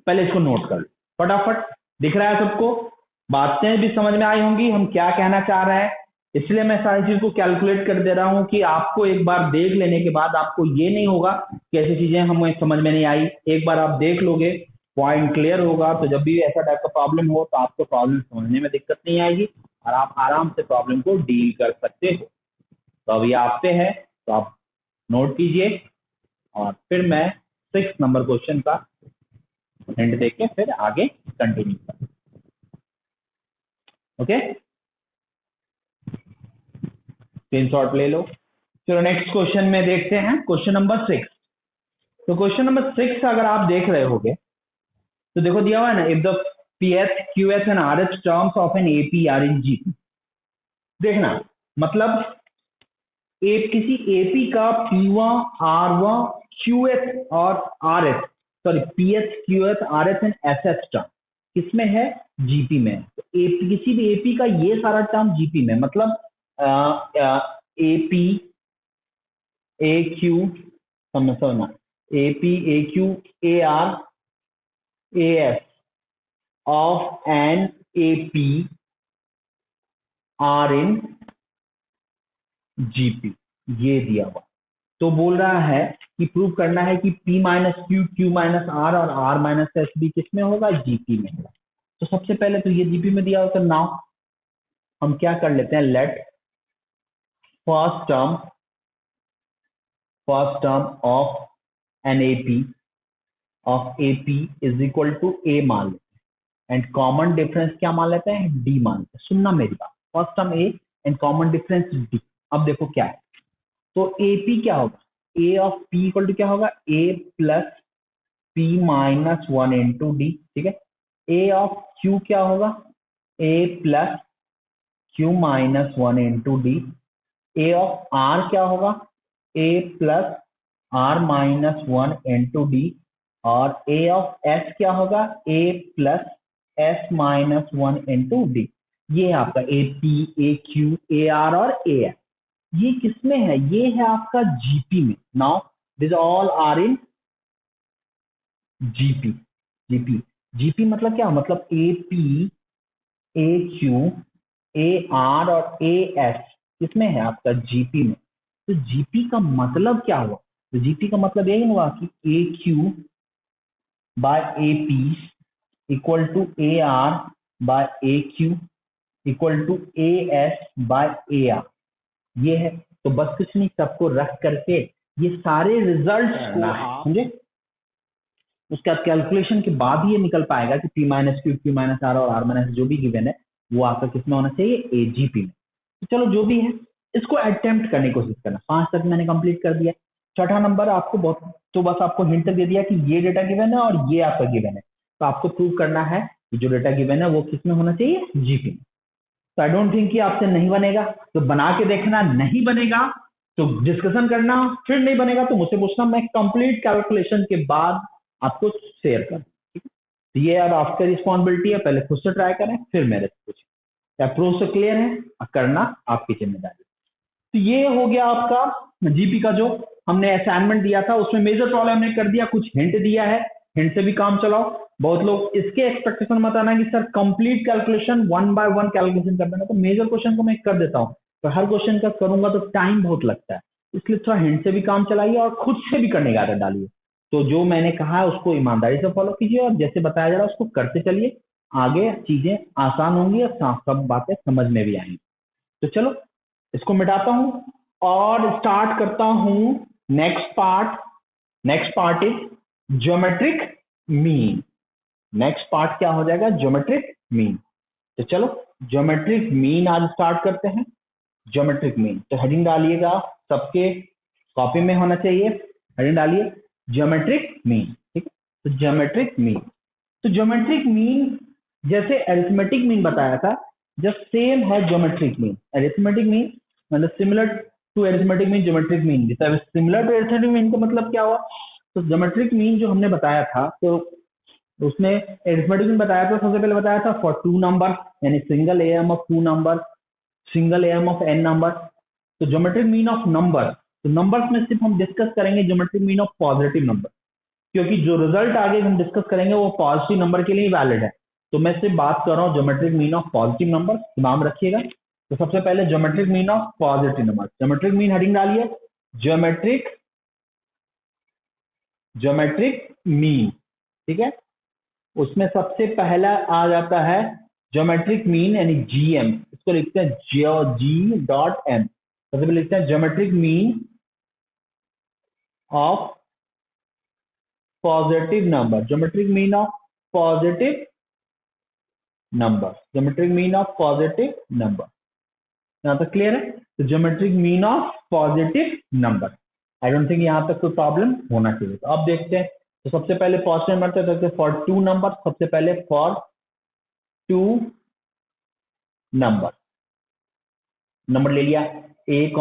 पहले इसको नोट कर लो फटाफट, दिख रहा है सबको, बातें भी समझ में आई होंगी हम क्या कहना चाह रहे हैं। इसलिए मैं सारी चीज को कैलकुलेट कर दे रहा हूं कि आपको एक बार देख लेने के बाद आपको ये नहीं होगा कि ऐसी चीजें हमें समझ में नहीं आई। एक बार आप देख लोगे, पॉइंट क्लियर होगा, तो जब भी ऐसा टाइप का प्रॉब्लम हो तो आपको प्रॉब्लम समझने में दिक्कत नहीं आएगी और आप आराम से प्रॉब्लम को डील कर सकते हो। तो अभी आपसे है तो आप नोट कीजिए और फिर मैं 6 नंबर क्वेश्चन का हिंट देख के फिर आगे कंटिन्यू कर। ओके, स्क्रीनशॉट ले लो। चलो नेक्स्ट क्वेश्चन में देखते हैं, क्वेश्चन नंबर 6। तो क्वेश्चन नंबर 6 अगर आप देख रहे होगे तो देखो दिया हुआ है ना, if the pth qth and rth terms of an AP are in GP. देखना मतलब किसी एपी का पीवा आरवा क्यूएच और rth, sorry pth qth rth and sth term किसमें है, जीपी में। तो किसी भी एपी का ये सारा टर्म जीपी में, मतलब एपी ए क्यू, समझना AP A Q A R A S of an AP are in GP, ये दिया हुआ। तो बोल रहा है कि प्रूव करना है कि P minus Q, Q minus R और आर माइनस एस भी किसमें होगा, जीपी में होगा। तो सबसे पहले तो ये जीपी में दिया होता है। नाउ हम क्या कर लेते हैं, let first term of an AP of AP is equal to a मान लेते हैं एंड कॉमन डिफरेंस क्या मान लेते हैं, डी मान लेते हैं। सुनना मेरी बात, first term a and common difference d. अब देखो क्या है, तो एपी क्या होगा, a of p equal to क्या होगा, a plus p minus 1 into d, ठीक है। ए ऑफ क्यू क्या होगा, a plus q minus 1 into d. A of r क्या होगा, a plus r minus 1 into d. और ए ऑफ एस क्या होगा, a plus s minus 1 into D. ये है आपका ए P, A Q, A are और ए एस। ये किसमें है, ये है आपका जीपी में। Now this all are in GP. GP मतलब क्या, मतलब A P, A Q, A are और ए एस किसमें है, आपका जीपी में। तो जीपी का मतलब क्या हुआ, तो जीपी का मतलब यही हुआ कि a q by a p equal to a r by a q equal to a s by a r. ये है, तो बस कुछ नहीं, सबको रख करके ये सारे रिजल्ट समझे, उसके बाद कैलकुलेशन के बाद ही ये निकल पाएगा कि P minus Q, Q minus R और आर माइनस जो भी गिवन है वो आपका किसमें होना चाहिए, ए जीपी में। तो चलो जो भी है इसको अटेम्प्ट करने की कोशिश करना। 5 तक मैंने कंप्लीट कर दिया, छठा नंबर आपको बहुत, तो बस आपको हिंट दे दिया कि ये डेटा गिवन है और ये आपका गिवन है। तो आपको प्रूव करना है कि जो डेटा गिवन है वो किसमें होना चाहिए, जीपी में। तो आई डोंट थिंक कि आपसे नहीं बनेगा, तो बना के देखना, नहीं बनेगा तो डिस्कशन करना, फिर नहीं बनेगा तो मुझसे पूछना, मैं कंप्लीट कैलकुलेशन के बाद आपको शेयर कर। तो ये अब आपकी रिस्पॉन्सिबिलिटी है, पहले खुद से ट्राई करें फिर मेरे से पूछें। अप्रोच से क्लियर है, करना आपकी जिम्मेदारी। तो ये हो गया आपका जीपी का जो हमने असाइनमेंट दिया था, उसमें मेजर प्रॉब्लम हमने कर दिया, कुछ हिंट दिया है, हिंट से भी काम चलाओ। बहुत लोग इसके एक्सपेक्टेशन मत आना कि sir complete calculation 1 by 1 calculation कर देना। तो मेजर क्वेश्चन को मैं कर देता हूँ, तो हर क्वेश्चन का करूंगा तो टाइम बहुत लगता है, इसलिए थोड़ा हिंट से भी काम चलाइए और खुद से भी करने की आदत डालिए। तो जो मैंने कहा है उसको ईमानदारी से फॉलो कीजिए और जैसे बताया जा रहा है उसको करते चलिए, आगे चीजें आसान होंगी और सब बातें समझ में भी आएंगी। तो चलो इसको मिटाता हूं और स्टार्ट करता हूं next part is geometric mean. Next part क्या हो जाएगा? Geometric mean. तो चलो ज्योमेट्रिक मीन आज स्टार्ट करते हैं। ज्योमेट्रिक मीन, तो हेडिंग डालिएगा, सबके कॉपी में होना चाहिए। हेडिंग डालिए ज्योमेट्रिक मीन, ठीक है। तो ज्योमेट्रिक मीन, तो ज्योमेट्रिक मीन जैसे अरिथमेटिक मीन बताया था, जस्ट सेम है ज्योमेट्रिक मीन। अरिथमेटिक मीन मतलब similar to arithmetic mean, geometric mean भी सिमिलर टू अरिथमेटिक मीन का मतलब क्या हुआ? तो ज्योमेट्रिक मीन जो हमने बताया था, तो उसमें अरिथमेटिक मीन बताया था, सबसे पहले बताया था फॉर टू नंबर, यानी single M of to number, single M of N number. तो ज्योमेट्रिक मीन ऑफ नंबर, तो नंबर्स में सिर्फ हम डिस्कस करेंगे geometric mean of positive number, क्योंकि जो रिजल्ट आगे हम डिस्कस करेंगे वो पॉजिटिव नंबर के लिए वैलिड है। तो मैं सिर्फ बात कर रहा हूँ geometric mean of positive number, नाम रखिएगा। तो सबसे पहले geometric mean of positive number, geometric mean heading डालिए ज्योमेट्रिक मीन, ठीक है। उसमें सबसे पहला आ जाता है ज्योमेट्रिक मीन यानी जीएम, इसको लिखते हैं G.M। सबसे पहले लिखते हैं geometric mean of positive number, geometric mean of positive number, geometric mean of positive number. यहां तक क्लियर है? तो geometric mean of positive number, I don't think यहां तक कोई प्रॉब्लम होना चाहिए। तो अब देखते हैं, तो सबसे पहले पॉजिटिव नंबर थे फॉर टू नंबर, सबसे पहले फॉर टू नंबर ले लिया a, b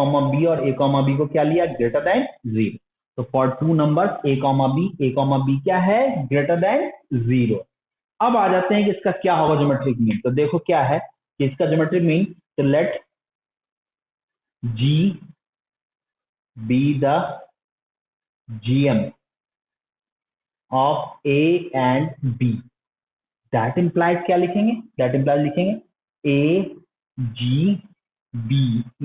और a, b को क्या लिया? Greater than 0। तो for two number a, b क्या है? Greater than 0। अब आ जाते हैं कि इसका क्या होगा ज्योमेट्रिक मीन। तो देखो क्या है कि इसका ज्योमेट्रिक मीन, तो let G be the GM of A and B। That implies क्या लिखेंगे? दैट इंप्लाइज लिखेंगे A G B।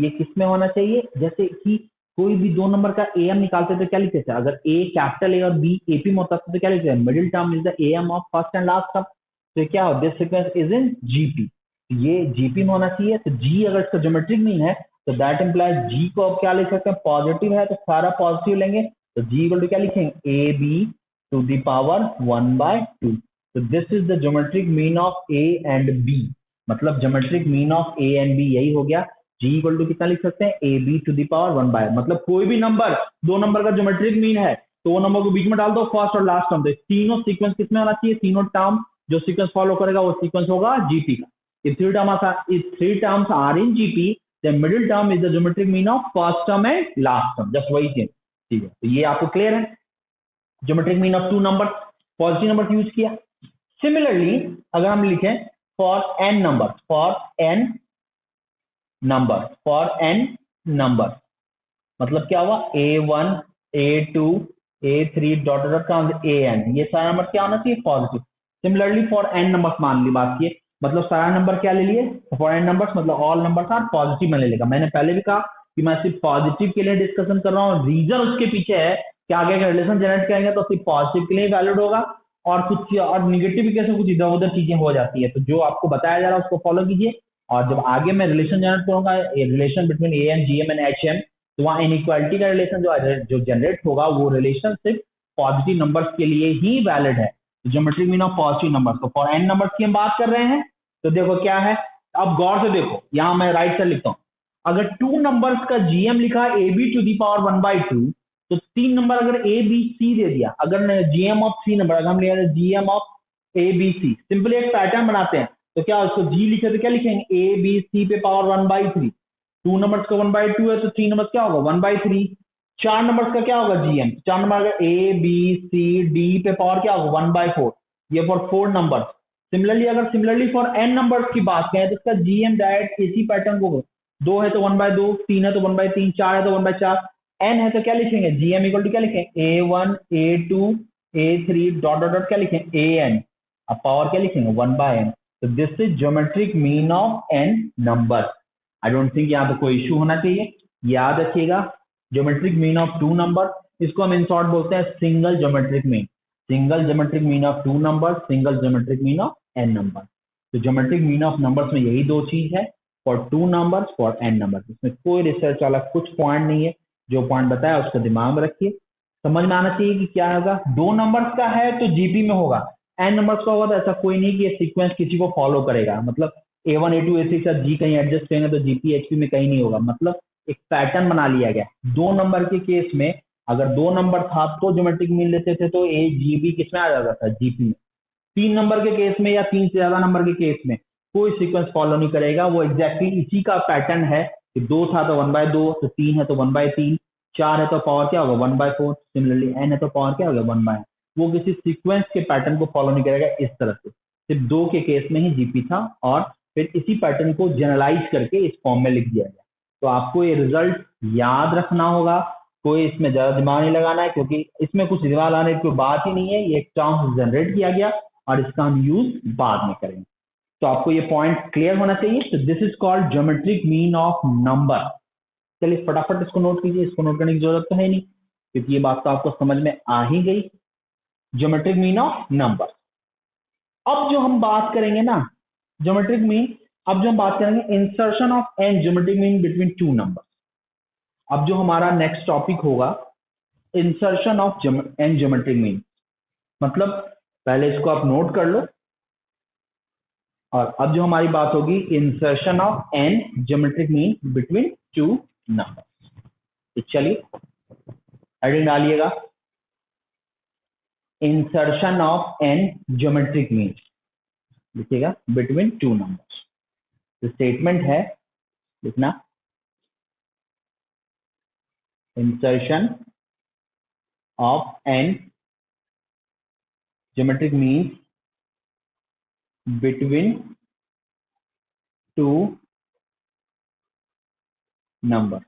ये किसमें होना चाहिए? जैसे कि कोई भी दो नंबर का AM निकालते तो क्या लिखते थे? अगर A कैपिटल A और B AP में होता तो क्या लिखते हैं? Middle term is the AM of first and last term. तो क्या हो? This sequence is in GP, ये GP में होना चाहिए। तो G अगर इसका ज्योमेट्रिक मीन है तो दैट इंप्लाइज G को अब क्या लिख सकते हैं? पॉजिटिव है तो सारा पॉजिटिव लेंगे, तो G इक्वल टू क्या लिखेंगे? AB to the power 1/2। तो this is the geometric mean of A and B, मतलब geometric mean of A and B यही हो गया। G इक्वल टू कितना लिख सकते हैं? AB टू द पावर 1/, मतलब कोई भी नंबर, दो नंबर का ज्योमेट्रिक मीन है तो वो नंबर को बीच में डाल दो, फर्स्ट और लास्ट टर्म। तो तीनों सीक्वेंस किसमें होना चाहिए? तीनों टर्म जो सीक्वेंस फॉलो करेगा वो सीक्वेंस होगा GP का। If three terms are in GP, the middle term is the geometric mean of first term and last term, just वही चीज, ठीक है। तो ये आपको क्लियर है? Geometric mean of to number, positive number use किया। सिमिलरली अगर हम लिखें फॉर n नंबर, मतलब क्या हुआ? A1 A2 A3 dot dot का AN, ये सारा नंबर क्या होना चाहिए? Positive. Similarly for n number मान ली बात किए, मतलब सारा नंबर क्या ले लिए? फॉर n नंबर्स मतलब ऑल नंबर्स आर पॉजिटिव में ले लेगा। मैंने पहले भी कहा कि मैं सिर्फ पॉजिटिव के लिए डिस्कशन कर रहा हूँ, रीजन उसके पीछे है कि आगे अगर रिलेशन जनरेट करेंगे तो सिर्फ पॉजिटिव के लिए वैलिड होगा, और कुछ और निगेटिव केस में कुछ इधर उधर चीजें हो जाती है। तो जो आपको बताया जा रहा है उसको फॉलो कीजिए, और जब आगे मैं रिलेशन जनरेट करूंगा, relation between AN GM and HM, तो वहां इनइक्वालिटी का रिलेशन जो जनरेट होगा वो रिलेशन सिर्फ पॉजिटिव नंबर्स के लिए ही वैलिड है। Geometric mean of positive numbers, तो फॉर n नंबर्स की हम बात कर रहे हैं। तो देखो क्या है, अब गौर से देखो, यहां मैं राइट साइड लिखता हूं, अगर टू नंबर्स का GM लिखा AB टू दी पावर 1/2, तो तीन नंबर अगर ABC दे दिया, अगर GM ऑफ C नंबर, अगर हम ले GM ऑफ ABC, सिंपली एक पैटर्न बनाते हैं, तो क्या उसको G लिखे तो क्या लिखेंगे? ABC पे पावर 1/3। टू नंबर्स का 1/2 है तो थ्री नंबर्स क्या होगा? 1/3। चार नंबर्स का क्या होगा? GM, चार नंबर अगर ABCD पे पावर क्या होगा? 1/4, ये for four number. Similarly for n numbers की बात करें तो इसका GM डायरेक्ट इसी पैटर्न को, दो है तो 1/2, तीन है तो 1/3, चार है तो 1/4, n है तो क्या लिखेंगे? GM इक्वल टू क्या लिखेंगे? A1 A2 A3 dot dot dot क्या लिखेंगे? AN, अब पावर क्या लिखेंगे? 1/n। तो this is geometric mean of n number. I don't think यहाँ पे कोई इश्यू होना चाहिए। याद रखिएगा ज्योमेट्रिक मीन ऑफ टू नंबर, इसको हम इन शॉर्ट बोलते हैं single geometric mean. Single geometric mean of to number, single geometric mean of n number. तो ज्योमेट्रिक मीन ऑफ नंबर्स में यही दो चीज है, for 2 numbers for n numbers. इसमें कोई रिसर्च वाला कुछ पॉइंट नहीं है, जो पॉइंट बताया उसको दिमाग में रखिए। समझ में आना चाहिए कि क्या होगा, 2 नंबर्स का है तो जीपी में होगा, n नंबर्स का होगा तो ऐसा कोई नहीं कि ये सीक्वेंस किसी को फॉलो करेगा। मतलब A1 A2 A3 का जी कहीं एडजस्ट करेंगे तो जीपी एचपी में कहीं नहीं होगा। मतलब एक पैटर्न बना लिया गया। 2 नंबर के केस में अगर 2 नंबर था तो ज्योमेट्रिक मीन लेते थे तो ए जीबी किसमें आ जाता था, जीपी में। 3 नंबर के केस में या 3 से ज्यादा नंबर के केस में कोई सीक्वेंस फॉलो नहीं करेगा। वो एग्जैक्टली इसी का पैटर्न है कि 2 था तो 1/2, तो 3 है तो 1/3, 4 है तो पावर क्या होगा 1/4, सिमिलरली n है तो पावर क्या होगा 1/n। वो किसी सीक्वेंस के पैटर्न को फॉलो नहीं करेगा इस तरह से। सिर्फ 2 के केस में ही जीपी था और फिर इसी पैटर्न को जनरलाइज करके इस फॉर्म में लिख दिया गया। तो आपको ये रिजल्ट याद रखना होगा, कोई इसमें ज्यादा दिमाग नहीं लगाना है, क्योंकि इसमें कुछ दिमाग लाने की बात ही नहीं है। ये एक टर्म जनरेट किया गया और इसका हम यूज बाद में करेंगे। तो आपको ये पॉइंट क्लियर होना चाहिए। तो this is called geometric mean of number. चलिए फटाफट इसको नोट कीजिए, इसको नोट करने की जरूरत तो है नहीं क्योंकि ये बात तो आपको समझ में आ ही गई। Geometric mean of number. अब जो हम बात करेंगे ना ज्योमेट्रिक मीन, अब जो हम बात करेंगे insertion of N geometric mean between 2 number. अब जो हमारा नेक्स्ट टॉपिक होगा insertion of N geometric mean. मतलब पहले इसको आप नोट कर लो और अब जो हमारी बात होगी insertion of N geometric mean between 2 number. तो चलिए हेडिंग डालिएगा, insertion of N geometric mean लिखिएगा बिटवीन 2 नंबर्स। तो स्टेटमेंट है लिखना, insertion of N geometric mean between 2 number.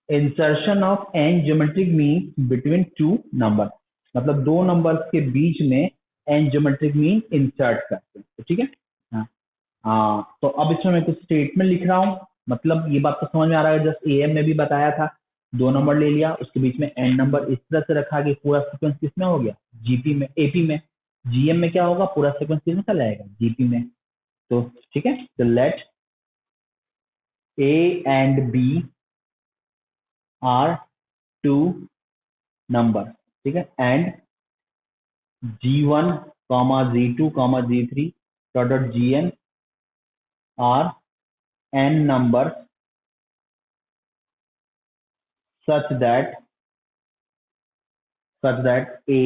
Insertion of N geometric mean between 2 number मतलब 2 नंबर्स के बीच में एन ज्योमेट्रिक मीन इंसर्ट करते हैं। तो ठीक है हाँ तो अब इसमें मैं कुछ स्टेटमेंट लिख रहा हूं। मतलब ये बात तो समझ में आ रहा है, जस्ट एएम में भी बताया था, 2 नंबर ले लिया उसके बीच में एन नंबर इस तरह से रखा कि पूरा सीक्वेंस किसमें हो गया, जीपी में। एपी में, जीएम में क्या होगा, पूरा सीक्वेंस किसमें चला जाएगा, जीपी में। तो ठीक है, तो let A and B are 2 number, ठीक है, and G1, G2, G3 dot Gn are n numbers such that A,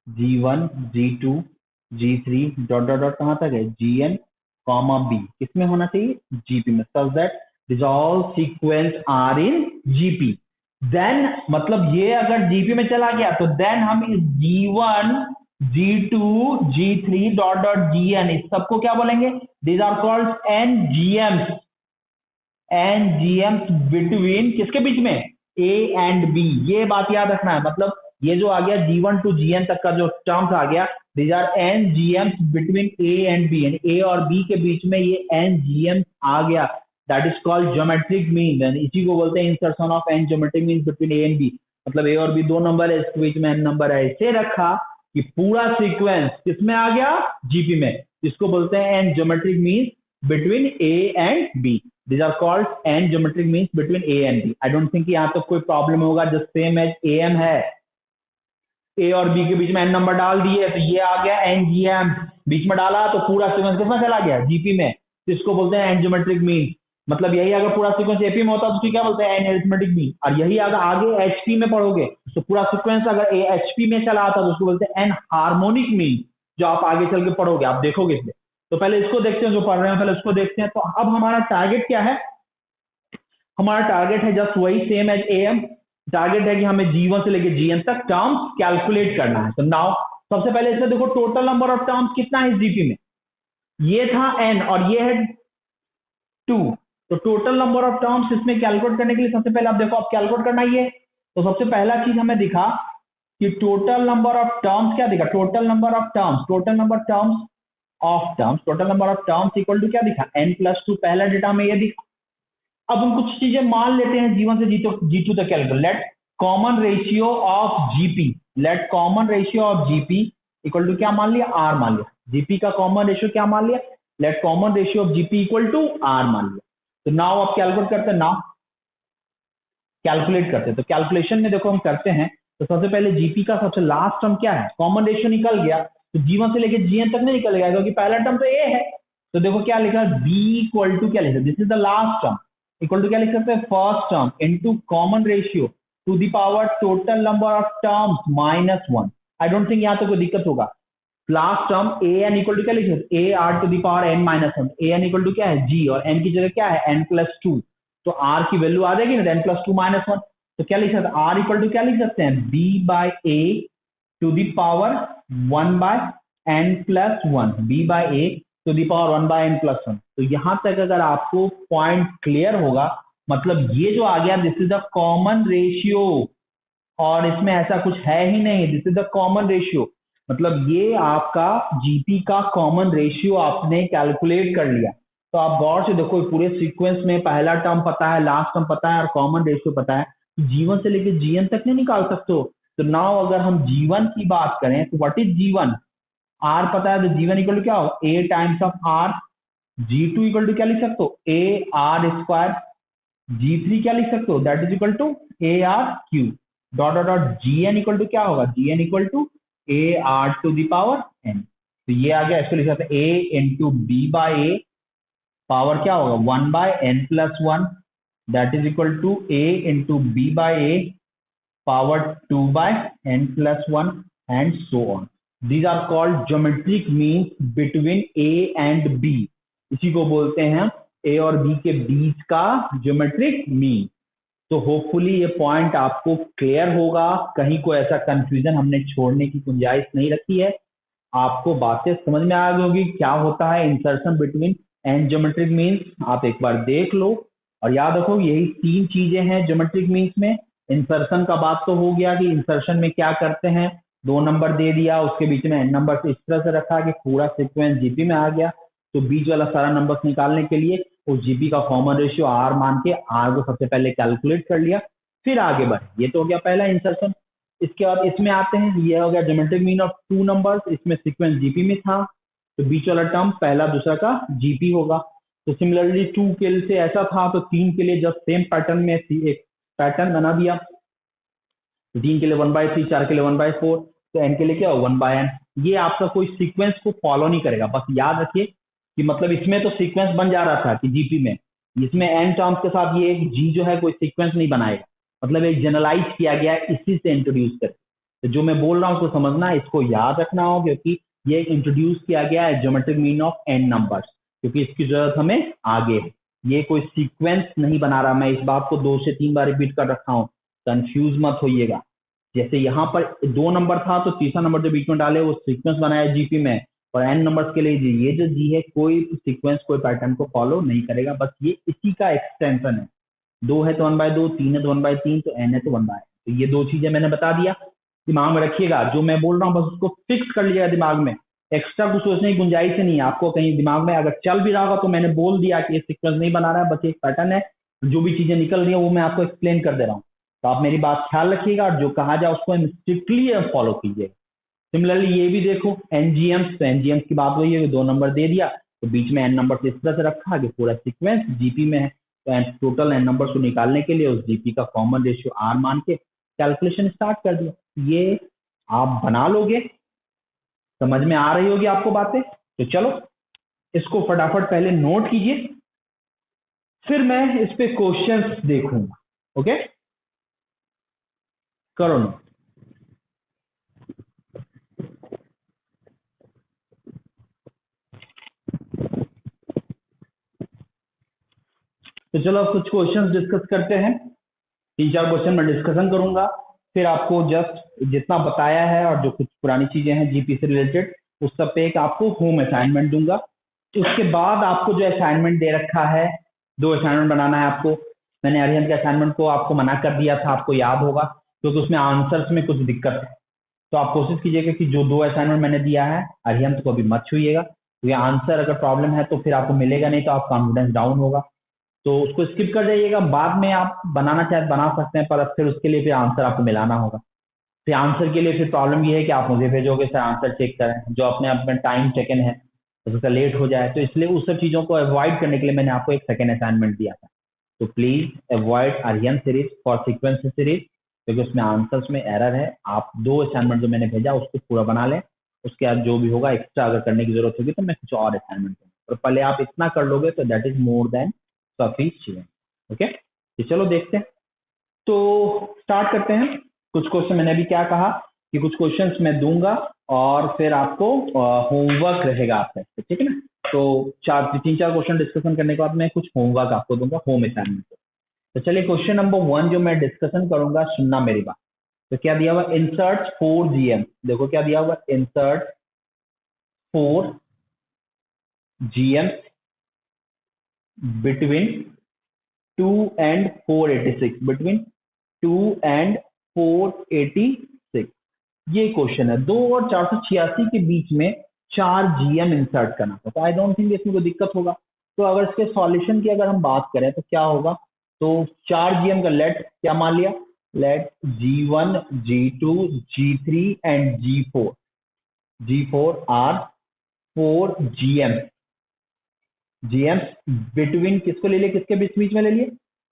G1, G2, G3 dot कहां तक है, Gn, B किसमें होना चाहिए, GP में। such that these all sequence are in GP। Then मतलब ये अगर जीपी में चला गया तो देन हम इस G1, G2, G3 dot dot Gn इस सबको क्या बोलेंगे, these are called NGMs। NGMs between किसके बीच में, A एंड B। ये बात याद रखना है। मतलब ये जो आ गया G1 to Gn तक का जो टर्म्स आ गया, these are NGMs between A and B, यानी A और B के बीच में ये NGMs आ गया, that is called geometric mean। इसी को बोलते हैं insertion of N geometric mean between A and B. मतलब ए और बी 2 नंबर है, इसके बीच में एन नंबर है। इसे रखा कि पूरा सीक्वेंस किसमें आ गया, जीपी में। इसको बोलते हैं N geometric mean between A and B. these are called n geometric means between a and b। I don't think यहाँ तक कोई प्रॉब्लम होगा। जब सेम एज am है, ए और बी के बीच में एन नंबर डाल दिए तो ये आ गया NGM, बीच में डाला तो पूरा सीक्वेंस किसमें चला गया, जीपी में। तो इसको बोलते हैं एन ज्योमेट्रिक मीन। मतलब यही अगर पूरा सीक्वेंस एपी में होता तो क्या बोलते हैं, एन अरिथमेटिक मीन। और यही अगर आगे एचपी में पढ़ोगे तो पूरा सीक्वेंस अगर एचपी में चला आता तो उसको बोलते हैं एन हार्मोनिक मीन, जो आप आगे चल के पढ़ोगे, आप देखोगे इसमें। तो पहले इसको देखते हैं, जो पढ़ रहे हैं पहले उसको देखते हैं। तो अब हमारा टारगेट क्या है, हमारा टारगेट है जस्ट वही सेम एज एम। टारगेट है कि हमें G1 से लेके Gn तक टर्म्स कैलकुलेट करना है। तो नाउ सबसे पहले इसमें देखो टोटल नंबर ऑफ टर्म्स कितना है इस जीपी में, ये था n और ये है 2। तो टोटल नंबर ऑफ टर्म्स इसमें कैलकुलेट करने के लिए सबसे पहले आप देखो, आप कैलकुलेट करना ही है। तो सबसे पहला चीज हमें दिखा कि टोटल नंबर ऑफ टर्म्स क्या दिखा, total number of terms, total number terms of terms, total number of terms equal to क्या दिखा, n+2। पहला डेटा में ये दिखा। अब हम कुछ चीजें मान लेते हैं G1 से G2 तक calculate. Let common ratio of GP, let common ratio of GP equal to क्या मान लिया, R मान लिया। जीपी का कॉमन रेशियो क्या मान लिया, let common ratio of GP equal to R मान लिया। तो नाउ आप कैलकुलेट करते हैं, नाउ कैलकुलेट करते हैं। तो कैलकुलेशन में देखो हम करते हैं, तो सबसे पहले जीपी का सबसे लास्ट टर्म क्या है, कॉमन रेशियो निकल गया, तो G1 से लेके Gn तक नहीं निकलेगा क्योंकि पहला टर्म तो ए है। तो देखो क्या लिखा है, बी इक्वल टू क्या लिखा, this is the last term, equal to क्या लिख सकते हैं, first term into common ratio to the power total number of terms minus 1। I don't think यहाँ तो कोई दिक्कत होगा। Last term A N equal to क्या लिख सकते, A R to the power N minus 1। A N equal to क्या है, जी, और एन की जगह क्या है, एन प्लस 2। तो आर की वैल्यू आ जाएगी ना, एन प्लस 2 माइनस 1। तो क्या लिख सकते हैं, आर इक्वल टू क्या लिख सकते हैं, B by A to the power 1 by N plus 1, B by A to the power 1 by N plus 1। तो यहां तक अगर आपको पॉइंट क्लियर होगा, मतलब ये जो आ गया this is the common ratio, और इसमें ऐसा कुछ है ही नहीं, this is the common ratio, मतलब ये आपका जीपी का कॉमन रेशियो आपने कैलकुलेट कर लिया। तो आप गौर से देखो पूरे सीक्वेंस में पहला टर्म पता है, लास्ट टर्म पता है और कॉमन रेशियो पता है, G1 से लेके Gn तक नहीं निकाल सकते हो। तो नाउ अगर हम G1 की बात करें तो व्हाट इज G1, R पता है, तो G1 इक्वल टू क्या हो, A times of R। G2 equal to क्या लिख सकते हो, A R स्क्वायर। G3 क्या लिख सकते हो, that is equal to A R cube, dot dot dot. Gn equal to क्या होगा, Gn equal to A R to the power n। तो ये आ गया, इसको लिख सकते हैं A into B by A, power क्या होगा 1 by N plus 1, that is equal to A into B by A, power 2 by n plus 1 and so on. These are called geometric means between A and B. इसी को बोलते हैं A और B के बीच का geometric mean. तो होपफुली ये पॉइंट आपको क्लियर होगा, कहीं को ऐसा कंफ्यूजन हमने छोड़ने की गुंजाइश नहीं रखी है, आपको बातें समझ में आ गई होगी क्या होता है insertion between and geometric means. आप एक बार देख लो और याद रखो यही तीन चीजें हैं ज्योमेट्रिक मीन्स में। इंसर्शन का बात तो हो गया कि इंसर्शन में क्या करते हैं, 2 नंबर दे दिया, उसके बीच में एन नंबर इस तरह से रखा कि पूरा सीक्वेंस जीपी में आ गया, तो बीच वाला सारा नंबर्स निकालने के लिए उस जीपी का कॉमन रेशियो आर मान के आर को सबसे पहले कैलकुलेट कर लिया, फिर आगे बढ़े। ये तो हो गया पहला इंसर्शन। इसके बाद इसमें आते हैं, ये हो गया ज्योमेट्रिक मीन ऑफ 2 नंबर्स, इसमें सीक्वेंस जीपी में था, तो बीच वाला टर्म पहला दूसरा का जीपी होगा। तो सिमिलरली 2 के लिए से ऐसा था, तो 3 के लिए जब सेम पैटर्न में एक पैटर्न बना दिया, 3 के लिए 1/3, 4 के लिए 1/4, तो n के लिए क्या हो 1/n। ये आपका कोई सीक्वेंस को फॉलो नहीं करेगा, बस याद रखिए कि मतलब इसमें तो सीक्वेंस बन जा रहा था कि जीपी में, इसमें n टर्म्स के साथ ये एक g जो है कोई सीक्वेंस नहीं बनाएगा, मतलब एक जनरलाइज किया गया है इसी से इंट्रोड्यूस कर। तो जो मैं बोल रहा हूँ उसको समझना, इसको याद रखना हो, क्योंकि ये इंट्रोड्यूस किया गया है geometric mean of n numbers, क्योंकि इसकी जरूरत हमें आगे है। ये कोई सीक्वेंस नहीं बना रहा, मैं इस बात को 2 से 3 बार रिपीट कर रखा हूँ, कंफ्यूज मत होइएगा। जैसे यहाँ पर 2 नंबर था तो तीसरा नंबर जो बीच में डाले वो सीक्वेंस बनाया जीपी में, और n नंबर्स के लिए ये जो जी है कोई सीक्वेंस कोई पैटर्न को फॉलो नहीं करेगा, बस ये इसी का एक्सटेंशन है। 2 है तो 1/2, 3 है तो 1/3, तो n है तो 1/n। तो ये 2 चीजें मैंने बता दिया, दिमाग में रखिएगा, जो मैं बोल रहा हूँ बस उसको फिक्स कर लीजिएगा दिमाग में, एक्स्ट्रा कुछ सोचने की गुंजाइश नहीं है आपको। कहीं दिमाग में अगर चल भी रहा होगा तो मैंने बोल दिया कि ये सीक्वेंस नहीं बना रहा है, बस एक पैटर्न है, जो भी चीजें निकल रही है वो मैं आपको एक्सप्लेन कर दे रहा हूँ। तो आप मेरी बात ख्याल रखिएगा, और जो कहा जाए उसको स्ट्रिक्टली फॉलो कीजिएगा। सिमिलरली ये भी देखो एनजीएम्स, तो एनजीएम्स की बात वही है कि 2 नंबर दे दिया, तो बीच में एन नंबर इस तरह से रखा कि पूरा सीक्वेंस जीपी में है, तो टोटल एन नंबर को निकालने के लिए उस जीपी का कॉमन रेशियो आर मान के कैलकुलेशन स्टार्ट कर दिया। ये आप बना लोगे, समझ में आ रही होगी आपको बातें। तो चलो इसको फटाफट पहले नोट कीजिए, फिर मैं इस पे क्वेश्चंस देखूंगा। ओके, करो नोट। तो चलो अब कुछ क्वेश्चंस डिस्कस करते हैं, 3-4 क्वेश्चन मैं डिस्कशन करूंगा, फिर आपको जस्ट जितना बताया है और जो कुछ पुरानी चीजें हैं जीपी से रिलेटेड उस सब पे एक आपको होम असाइनमेंट दूंगा। उसके बाद आपको जो असाइनमेंट दे रखा है, 2 असाइनमेंट बनाना है आपको। मैंने अरिहंत के असाइनमेंट को आपको मना कर दिया था, आपको याद होगा, क्योंकि उसमें आंसर्स में कुछ दिक्कत है। तो आप कोशिश कीजिएगा कि जो 2 असाइनमेंट मैंने दिया है अरिहंत को अभी मत छूइएगा, क्योंकि आंसर अगर प्रॉब्लम है तो फिर आपको मिलेगा नहीं, तो आप कॉन्फिडेंस डाउन होगा, तो उसको स्किप कर जाइएगा। बाद में आप बनाना चाहे बना सकते हैं, पर फिर उसके लिए फिर आंसर आपको मिलाना होगा। फिर आंसर के लिए फिर प्रॉब्लम ये है कि आप मुझे भेजोगे सर आंसर चेक करें, जो अपने आप में टाइम टेकन है, तो उसका लेट हो जाए, तो इसलिए उस सब चीज़ों को अवॉइड करने के लिए मैंने आपको एक सेकेंड असाइनमेंट दिया था। तो प्लीज अवॉइड आर्यन सीरीज फॉर सीक्वेंस सीरीज, क्योंकि उसमें आंसर्स में एरर है। आप 2 असाइनमेंट जो मैंने भेजा उसको पूरा बना लें, उसके बाद जो भी होगा एक्स्ट्रा अगर करने की जरूरत होगी तो मैं कुछ और असाइनमेंट दूंगा, और पहले आप इतना कर लोगे तो that is more than sufficient. Okay, तो चलो देखते हैं, तो स्टार्ट करते हैं। कुछ क्वेश्चन मैंने अभी क्या कहा कि कुछ क्वेश्चंस मैं दूंगा और फिर आपको होमवर्क रहेगा आपसे, ठीक है ना। तो 3-4 क्वेश्चन डिस्कशन करने के बाद मैं कुछ होमवर्क आपको दूंगा, होम असाइनमेंट। तो चलिए क्वेश्चन नंबर 1 जो मैं डिस्कशन करूंगा, सुनना मेरी बात। तो क्या दिया हुआ, इंसर्ट 4 GM, देखो क्या दिया हुआ, insert 4 GM between 2 and 486, between 2 and 486। ये क्वेश्चन है, 2 और 486 के बीच में 4 GM इंसर्ट करना था। तो आई डोंट थिंक इसमें कोई दिक्कत होगा। तो अगर इसके सॉल्यूशन की अगर हम बात करें तो क्या होगा, तो 4 GM का लेट क्या मान लिया, let G1 G2 G3 and G4 are 4 GM between, किसको ले लिए, किसके बीच बीच में ले लिए,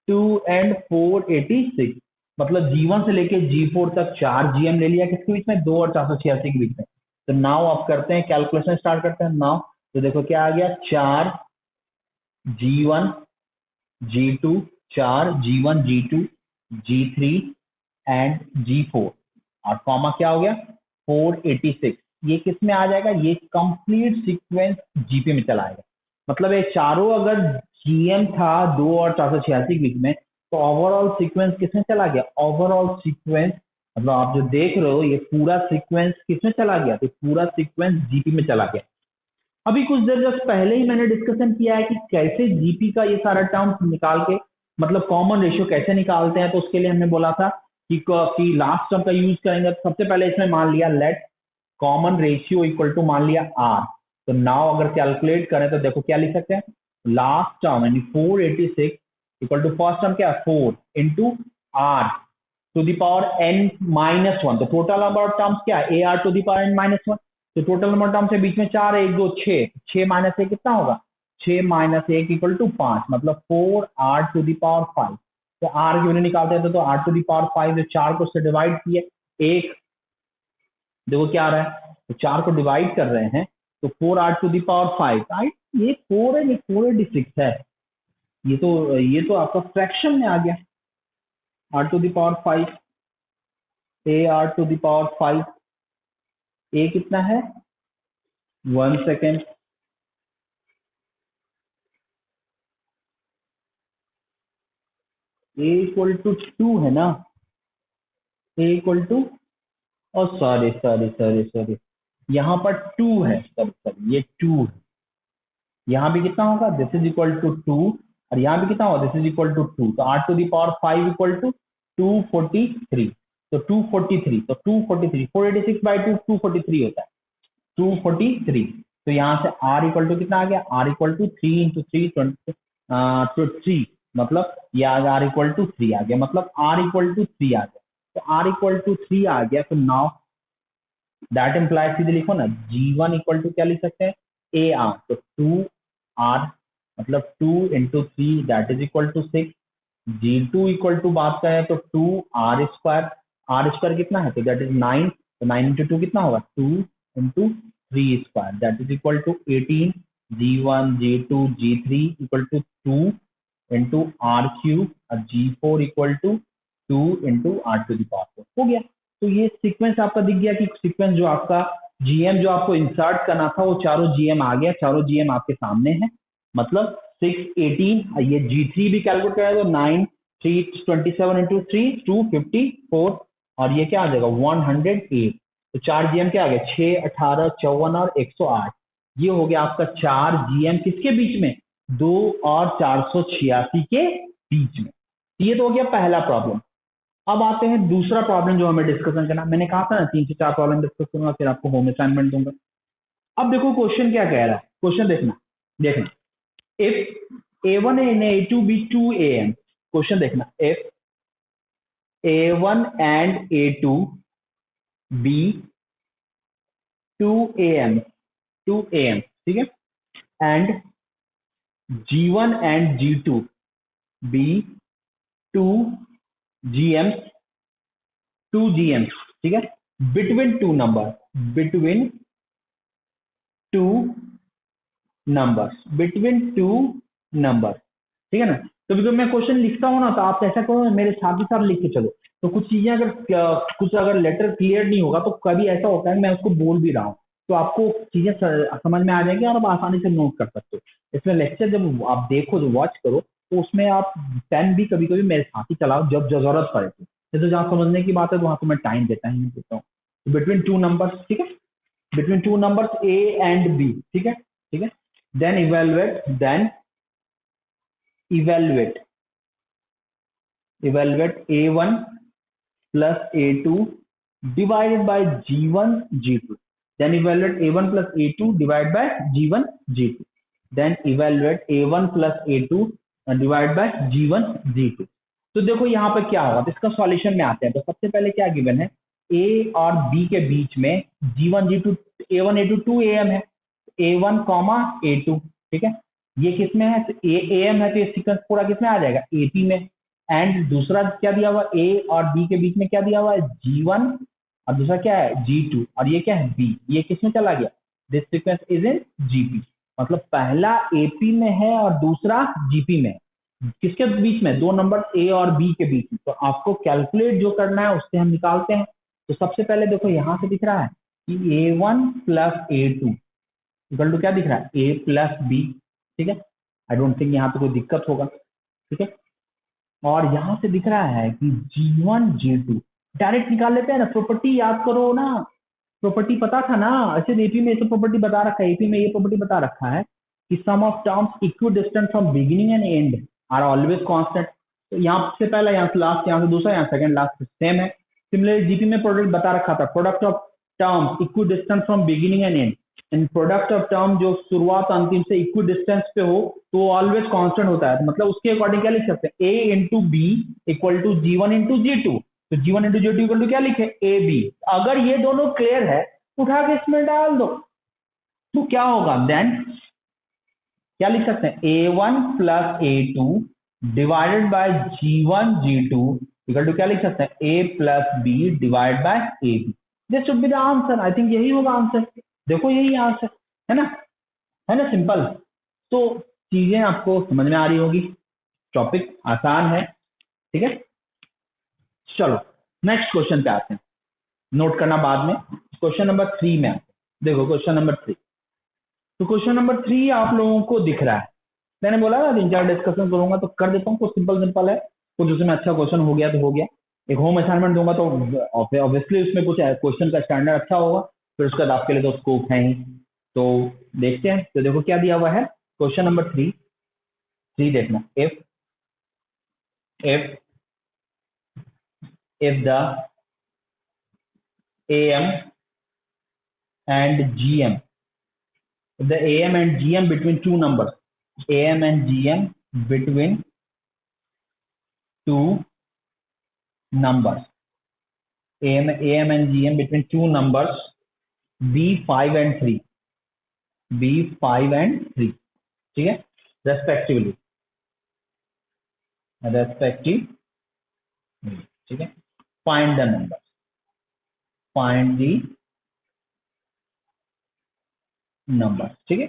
2 and 486। मतलब G1 से लेके G4 तक 4 GM ले लिया, किसके बीच में, 2 और 486 के बीच में। तो नाउ आप करते हैं कैलकुलेशन, स्टार्ट करते हैं नाउ। तो देखो क्या आ गया, 4 G1 G2, 4 G1 G2 G3 and G4, और कॉमा क्या हो गया, 486। ये किस में आ जाएगा, ये कंप्लीट सीक्वेंस जीपी में चला आएगा। मतलब ये चारों अगर जीएम था 2 और 486 के बीच में, तो ओवरऑल सीक्वेंस किसमें चला गया, ओवरऑल सीक्वेंस, मतलब आप जो देख रहे हो ये पूरा सीक्वेंस किसमें चला गया, तो पूरा सीक्वेंस जीपी में चला गया। अभी कुछ देर जस्ट पहले ही मैंने डिस्कशन किया है कि कैसे जीपी का ये सारा टर्म निकाल के, मतलब कॉमन रेशियो कैसे निकालते हैं। तो उसके लिए हमने बोला था कि लास्ट टर्म का यूज करेंगे। तो सबसे पहले इसमें मान लिया let common ratio equal to मान लिया आर। तो नाउ अगर कैलकुलेट करें तो देखो क्या लिख सकते हैं, लास्ट टर्म यानी 486 इक्वल टू फर्स्ट टर्म क्या, 4 into R to the power n minus 1। तो टोटल नंबर ऑफ टर्म्स क्या है, A R to the power n minus 1। तो टोटल नंबर ऑफ टर्म्स है बीच में 4 है, 1 2 6, 6 माइनस 1 कितना होगा, 6 माइनस 1 इक्वल टू 5, मतलब 4 आर टू द पावर 5। तो आर की वैल्यू निकालते हैं तो आर टू द पावर 5 जो 4 को उससे डिवाइड किए, एक देखो क्या आ रहा है, तो 4 को डिवाइड कर रहे हैं तो 4 R to the power 5, right. ये 4 है, ये 486 है, ये तो आपका फ्रैक्शन में आ गया, R to the power 5, A R to the power 5, A कितना है, 1 सेकेंड, ए इक्वल टू 2 है ना, ए इक्वल टू, और सॉरी यहाँ पर 2 है, सॉरी ये 2 है। यहाँ भी कितना होगा, दिस इज इक्वल टू 2, और यहाँ भी कितना होगा, दिस इज इक्वल टू 2। तो R to the power 5 equal to 243। तो 243, तो 243, 486 बाई 2 243 होता है, 243। तो यहाँ से r इक्वल टू कितना आ गया, r इक्वल टू 3 इंटू 3 मतलब ये आर इक्वल टू 3 आ गया, मतलब r इक्वल टू 3 आ गया। तो r इक्वल टू 3 आ गया, तो नाउ दैट इम्प्लाइज, सीधे लिखो ना, G1 इक्वल टू क्या लिख सकते हैं, ए आर, तो 2r मतलब 2 into 3 that is equal to 6। G2 equal to बात करें तो 2r स्क्वायर कितना है, तो दैट इज 9। तो 9 इंटू 2 कितना होगा, 2 into 3 square that is equal to 18। G1 G2 G3 equal to 2 into R cube, और G4 equal to 2 into R to the power 4 हो गया। तो ये सीक्वेंस आपका दिख गया कि सीक्वेंस जो आपका जीएम जो आपको इंसर्ट करना था वो चारों जीएम आ गया, चारों जीएम आपके सामने है। मतलब 618, ये G3 भी कैलकुलेट करें तो 9 327 इंटू 3 254, और ये क्या आ जाएगा 108। तो 4 जीएम क्या आ गया, 6 18 54 और 108। ये हो गया आपका 4 जीएम किसके बीच में, 2 और 486 के बीच में। ये तो हो गया पहला प्रॉब्लम। अब आते हैं दूसरा प्रॉब्लम जो हमें डिस्कशन करना। मैंने कहा था ना 3 से 4 प्रॉब्लम डिस्कस करूंगा, फिर आपको होम असाइनमेंट दूंगा। अब देखो क्वेश्चन क्या कह रहा है, क्वेश्चन देखना if A1 and A2 be 2am, question देखना, if A1 and A2 be 2 AM, ठीक है, and G1 and G2 B 2 GMs, ठीक है, between to number, between two between two number, ठीक है ना। तो जब मैं क्वेश्चन लिखता हूँ ना, तो आप ऐसा करो, मेरे साथ ही साथ लिख के चलो। तो कुछ चीजें अगर कुछ अगर लेटर क्लियर नहीं होगा, तो कभी ऐसा होता है मैं उसको बोल भी रहा हूँ, तो आपको चीजें समझ में आ जाएंगी और आप आसानी से नोट कर सकते हो। इसमें लेक्चर जब आप देखो, जो वॉच करो, तो उसमें आप पेन भी कभी कभी मेरे साथ ही चलाओ जब जरूरत पड़े। तो जहाँ समझने की बात है, तो वहां तो मैं टाइम देता ही नहीं देता हूँ। बिटवीन टू नंबर्स, ठीक है, between two numbers A and B, ठीक है, ठीक है। Then evaluate A1 plus A2 divided by G1 G2. Then evaluate A1 plus A2 divided by G1 G2. Then evaluate A1 plus A2 divided by G1 G2. तो देखो यहाँ पर क्या होगा, तो इसका सॉल्यूशन में आते हैं। तो सबसे पहले क्या गिवन है, A और B के बीच में G1 G2 A1 A2 2 AM है, A1 A2, ठीक है। ये किसमें है, तो AM है, तो ये सीक्वेंस पूरा किसमें आ जाएगा, AP में। एंड दूसरा क्या दिया हुआ, ए और बी के बीच में क्या दिया हुआ है, G1, और दूसरा क्या है, G2, और ये क्या है, B। ये किसमें चला गया, this sequence is in GP। मतलब पहला AP में है और दूसरा GP में है। किसके बीच में, दो नंबर A और B के बीच में। तो आपको कैलकुलेट जो करना है उससे हम निकालते हैं। तो सबसे पहले देखो यहाँ से दिख रहा है कि A1 plus A2 equal to क्या दिख रहा है, A plus B, ठीक है। आई डोंट थिंक यहाँ पे कोई दिक्कत होगा, ठीक है। और यहां से दिख रहा है कि G1 G2 डायरेक्ट निकाल लेते हैं ना, प्रॉपर्टी याद करो ना, प्रॉपर्टी पता था ना। ऐसे एपी में ये प्रॉपर्टी बता रखा है, एपी में ये प्रॉपर्टी बता रखा है कि sum of terms equidistant from beginning and end are always constant. तो यहाँ से पहला, यहाँ से लास्ट, यहाँ से दूसरा, यहाँ सेकंड लास्ट सेम है। सिमिलरली जीपी में प्रोडक्ट बता रखा था, product of terms equidistant from beginning and and. In product of term जो शुरुआत अंतिम से इक्वी डिस्टेंस पे हो, तो ऑलवेज कांस्टेंट होता है। तो मतलब उसके अकॉर्डिंग क्या लिख सकते हैं, A into B equal to G1 into G2। तो G1 into G2 equal to क्या लिखे, AB। अगर ये दोनों क्लियर है, उठा के इसमें डाल दो, तो क्या होगा, देन क्या लिख सकते हैं, A1 plus A2 divided by G1 G2 equal to क्या लिख सकते हैं, A plus B divide by AB। This should be the answer. I think यही होगा आंसर। देखो यही आंसर है ना, है ना, सिंपल। तो चीजें आपको समझ में आ रही होगी, टॉपिक आसान है, ठीक है। चलो नेक्स्ट क्वेश्चन पे आते हैं, नोट करना बाद में। क्वेश्चन नंबर 3 में आते हैं। देखो क्वेश्चन नंबर 3, तो क्वेश्चन नंबर 3 आप लोगों को दिख रहा है। मैंने बोला ना 3-4 डिस्कशन करूंगा, तो कर देता हूँ। कुछ सिंपल सिंपल है, कुछ उसमें अच्छा क्वेश्चन हो गया तो हो गया। एक होम असाइनमेंट दूंगा, तो ऑब्वियसली उसमें कुछ क्वेश्चन का स्टैंडर्ड अच्छा होगा, फिर उसके बाद आपके लिए तो स्कोप है ही। तो देखते हैं। तो देखो क्या दिया हुआ है, क्वेश्चन नंबर 3 देखना। If the AM and GM, if the AM and GM between two numbers, AM and GM between two numbers, AM and GM between two numbers B5 and 3, B5 and 3, ठीक है, respectively, ठीक है। find the numbers, find the numbers, ठीक है।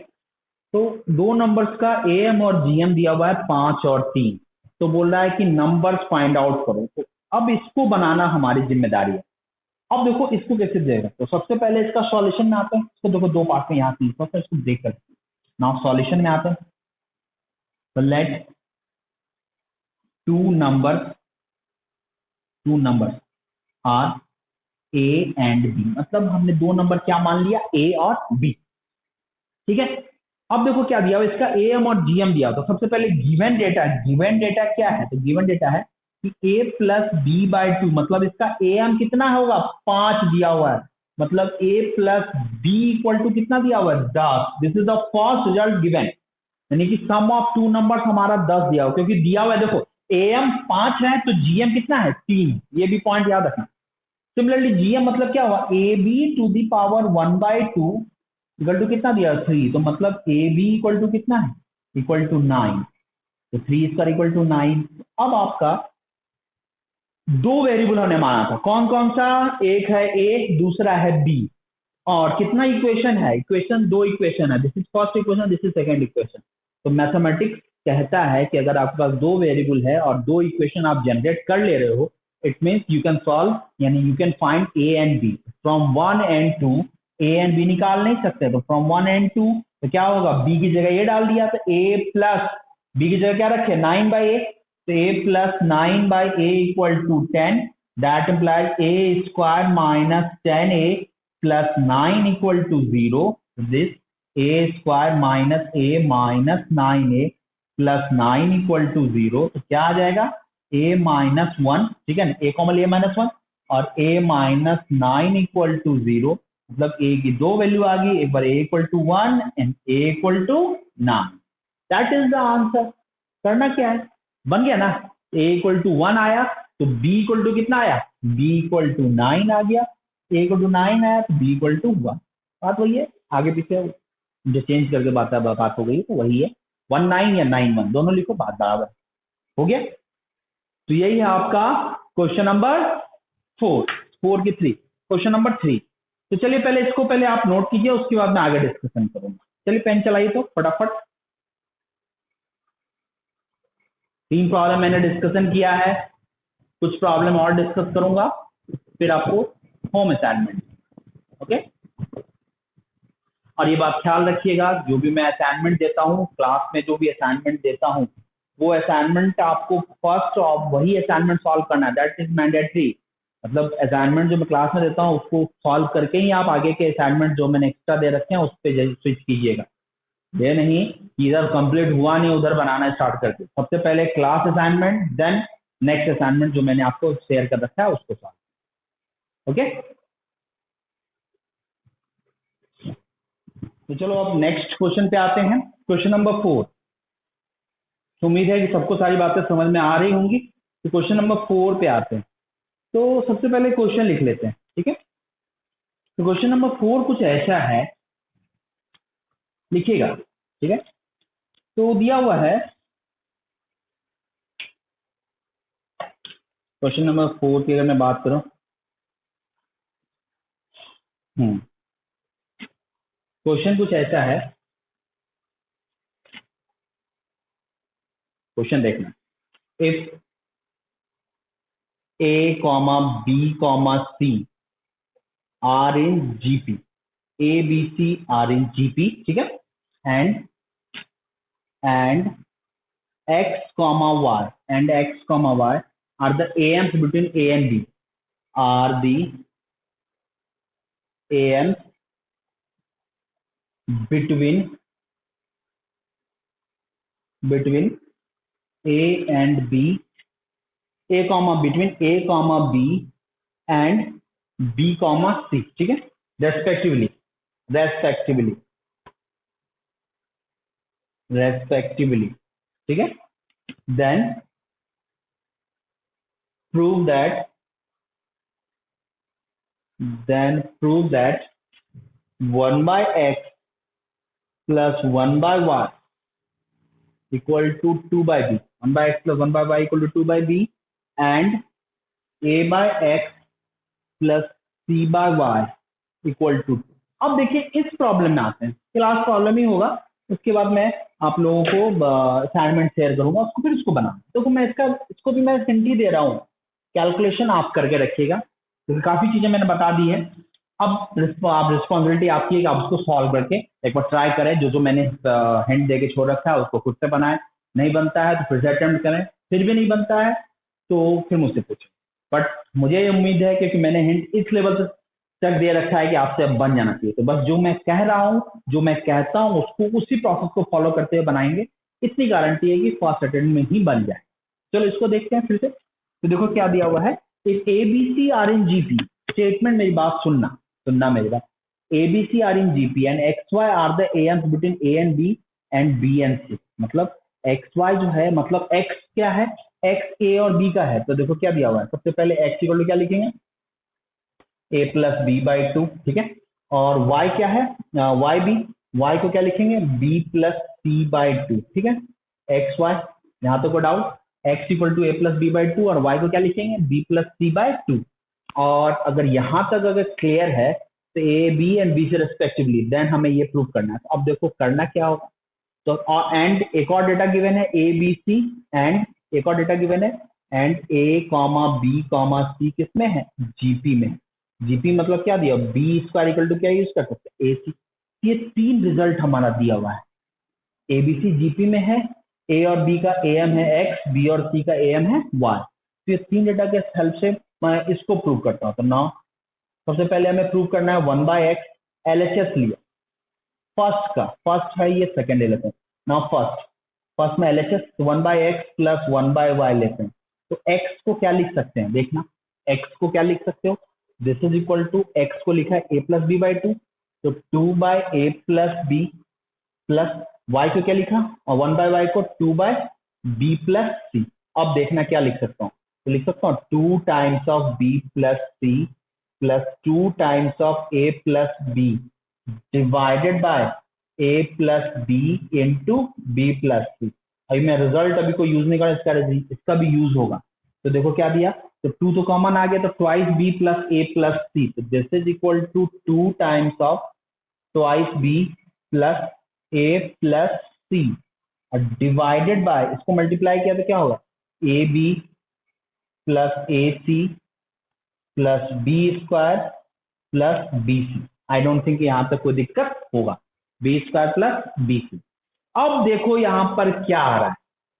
तो दो नंबर्स का AM और GM दिया हुआ है 5 और 3। तो बोल रहा है कि नंबर्स फाइंड आउट करो। तो अब इसको बनाना हमारी जिम्मेदारी है। अब देखो इसको कैसे देगा, तो सबसे पहले इसका सॉल्यूशन में आते हैं। इसको देखो दो पार्ट में यहाँ से इसको देख कर नाउ सॉल्यूशन में आते हैं। तो let two numbers are A and B, मतलब हमने दो नंबर क्या मान लिया, A और B, ठीक है। अब देखो क्या दिया हुआ, इसका AM और GM दिया हुआ। तो सबसे पहले गिवन डेटा क्या है, तो गिवन डेटा है कि A प्लस B बाई 2, मतलब इसका AM कितना होगा, 5 दिया हुआ है। मतलब A plus B equal to कितना दिया हुआ है, 10। This is the first result given, यानी कि सम ऑफ टू नंबर्स हमारा 10 दिया हुआ, क्योंकि दिया हुआ है देखो AM 5 है तो GM कितना है, 3। ये भी पॉइंट याद रखना, सिमिलरली जीएम मतलब क्या हुआ, A B to the power 1/2 equal to कितना दिया 3, तो मतलब ए बी इक्वल टू कितना है, इक्वल टू 9, तो 3 स्क्वायर इक्वल टू 9। अब आपका दो वेरिएबल हमने माना था, कौन कौन सा, एक है ए, दूसरा है बी, और कितना इक्वेशन है, इक्वेशन दो इक्वेशन है, this is first equation, this is second equation. तो मैथमेटिक्स कहता है कि अगर आपके पास दो वेरिएबल है और दो इक्वेशन आप जनरेट कर ले रहे हो, it means you can solve, यानी you can find a and b from 1 and 2। A and b निकाल नहीं सकते, तो फ्रॉम 1 एंड 2 तो क्या होगा, बी की जगह ए डाल दिया, तो ए प्लस बी की जगह क्या रखे 9/a, तो a plus 9/a equal to 10, that implies a square minus 10a plus 9 equal to 0, this a square minus a minus 9a plus 9 equal to 0, तो क्या आ जाएगा a minus 1, ठीक है ना, a कॉमन a minus 1 और a minus 9 equal to 0, मतलब a की दो वैल्यू आ गई, एक बार a equal to 1 and a equal to 9, that is the answer। करना क्या है, बन गया ना, a इक्वल टू 1 आया तो b इक्वल टू कितना आया, b इक्वल टू 9 आ गया, a इक्वल टू 9 आया तो b इक्वल टू 1। बात वही है, आगे पीछे जो चेंज करके बात हो गई तो वही है, 19 या 91 दोनों लिखो, बात बराबर हो गया। तो यही है आपका क्वेश्चन नंबर 4 की 3, क्वेश्चन नंबर 3। तो चलिए पहले इसको पहले आप नोट कीजिए, उसके बाद मैं आगे डिस्कशन करूंगा। चलिए पेन चलाइए तो फटाफट। 3 प्रॉब्लम मैंने डिस्कशन किया है, कुछ प्रॉब्लम और डिस्कस करूंगा, फिर आपको होम असाइनमेंट, ओके। और ये बात ख्याल रखिएगा, जो भी मैं असाइनमेंट देता हूँ क्लास में, जो भी असाइनमेंट देता हूँ वो असाइनमेंट आपको फर्स्ट वही असाइनमेंट सॉल्व करना है, दैट इज मैंडेटरी। मतलब असाइनमेंट जो मैं क्लास में देता हूँ उसको सॉल्व करके ही आप आगे के असाइनमेंट जो मैंने एक्स्ट्रा दे रखे हैं उस पर स्विच कीजिएगा। ये नहीं कि इधर कंप्लीट हुआ नहीं उधर बनाना स्टार्ट करके, सबसे पहले class assignment, then next assignment जो मैंने आपको शेयर कर रखा है उसको सॉल्व, ओके। तो चलो अब नेक्स्ट क्वेश्चन पे आते हैं, क्वेश्चन नंबर 4। तो उम्मीद है कि सबको सारी बातें समझ में आ रही होंगी। तो क्वेश्चन नंबर 4 पे आते हैं, तो सबसे पहले क्वेश्चन लिख लेते हैं, ठीक है। तो क्वेश्चन नंबर 4 कुछ ऐसा है, लिखिएगा, ठीक है। तो दिया हुआ है क्वेश्चन नंबर 4 की, अगर मैं बात करूं, क्वेश्चन कुछ ऐसा है, क्वेश्चन देखना, if a b c are in GP, a b c are in GP, ठीक है, and x y are the AMs between a and b, are the AMs between a and b, between a b and b c, ठीक है, रेस्पेक्टिवली ठीक है। Then prove that 1/x plus 1/y equal to 2/b, 1/x plus 1/y equal to 2/b, and a/x plus c/y equal to 2। अब देखिए इस प्रॉब्लम में आते हैं, क्लास प्रॉब्लम ही होगा, उसके बाद मैं आप लोगों को असाइनमेंट शेयर करूंगा, उसको फिर उसको बनाना। तो मैं इसको भी मैं हिंट ही दे रहा हूँ, कैलकुलेशन आप करके रखिएगा, क्योंकि काफी चीजें मैंने बता दी है। अब आप रिस्पॉन्सिबिलिटी आपकी है कि आप उसको सॉल्व करके एक बार ट्राई करें, जो मैंने हिंट दे के छोड़ रखा है उसको खुद से बनाएं, नहीं बनता है तो फिर से अटेम्प्ट करें, फिर भी नहीं बनता है तो फिर मुझसे पूछें। बट मुझे ये उम्मीद है क्योंकि मैंने हिंट इस लेवल तक दे रखा है कि आपसे अब बन जाना चाहिए, तो बस जो मैं कह रहा हूँ, जो मैं कहता हूँ उसको उसी प्रोसेस को फॉलो करते हुए बनाएंगे, इतनी गारंटी है कि फर्स्ट अटेम्प्ट में ही बन जाए। चलो इसको देखते हैं फिर से। तो देखो क्या दिया हुआ है, if ABC are in GP, statement मेरी बात सुनना मेरी बात, ABC are in GP and XY are the AMs between A and B and B and C, मतलब XY जो है, मतलब X क्या है, X A और B का है। तो देखो क्या दिया हुआ है, सबसे पहले X इक्वल टू क्या लिखेंगे, ए प्लस बी बाई टू, ठीक है। और y क्या है, वाई बी, y को क्या लिखेंगे, B plus C by two, ठीक है। एक्स वाई, यहाँ तो कोई doubt, x equal to A plus B by two और y को क्या लिखेंगे, B plus C by two. और अगर यहां तक अगर क्लियर है तो ए बी एंड बी से रेस्पेक्टिवली, देन हमें ये प्रूव करना है। तो अब देखो करना क्या होगा, तो एंड एक और डेटा गिवन है ए बी सी, एंड एक और डेटा गिवन है and a comma b comma c किसमें है, जीपी में। जीपी मतलब क्या दिया, बी स्क्वायर इक्वल टू क्या यूज कर सकते हैं, ए सी। ये तीन रिजल्ट हमारा दिया हुआ है, एबीसी जीपी में है, ए और बी का एम है एक्स, बी और सी का एम है वाई। तो ये तीन डेटा के हेल्प से मैं इसको प्रूव करता हूँ। तो नाउ सबसे पहले हमें प्रूव करना है 1/x, एलएचएस लिया फर्स्ट का, फर्स्ट है ये, सेकंड ले लेते हैं। नाउ फर्स्ट में एलएचएस 1/x प्लस 1/y लेते हैं। तो x को क्या लिख सकते हैं, देखना x को क्या लिख सकते हो, this is equal to, x को लिखा है a plus B by two, तो 2/a plus b, plus y को क्या लिखा, और 1/y को 2/b प्लस सी। अब देखना क्या लिख सकता हूँ, तो लिख सकता हूँ 2 times of b plus c plus 2 times of a plus b divided by a plus b into b plus c. अभी मैं रिजल्ट अभी को यूज नहीं कर रहा, इसका भी यूज होगा। तो देखो क्या दिया, तो 2 तो कॉमन आ गया, तो twice b plus a plus c, तो this is equal to 2 times of twice b plus a plus C divided by, इसको मल्टीप्लाई किया तो क्या होगा, a B plus a C plus B square plus B c. I don't think यहां तक कोई दिक्कत होगा, b square plus B C. अब देखो यहां पर क्या आ रहा है,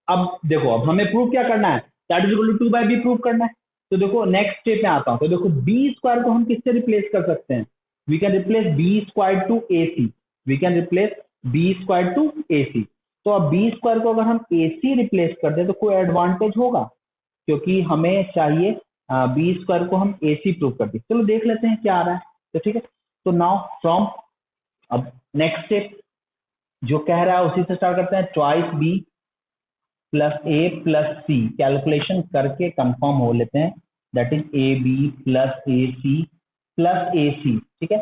अब देखो अब हमें प्रूव क्या करना है, that is equal to 2/b prove करना है। तो देखो नेक्स्ट स्टेप में आता हूं, तो देखो बी स्क्वायर को हम किससे रिप्लेस कर सकते हैं, we can replace b square to a c, we can replace b square to a c. तो अब बी स्क्वायर को अगर हम ए सी रिप्लेस कर दें तो कोई एडवांटेज होगा, क्योंकि हमें चाहिए बी स्क्वायर को हम ए सी प्रूव कर दें। चलो देख लेते हैं क्या आ रहा है, तो ठीक है। तो नाउ फ्रॉम, अब नेक्स्ट स्टेप जो कह रहा है उसी से स्टार्ट करते हैं, ट्वाइस बी प्लस ए प्लस सी, कैलकुलेशन करके कंफर्म हो लेते हैं, that is a B plus a C plus a c, ठीक है,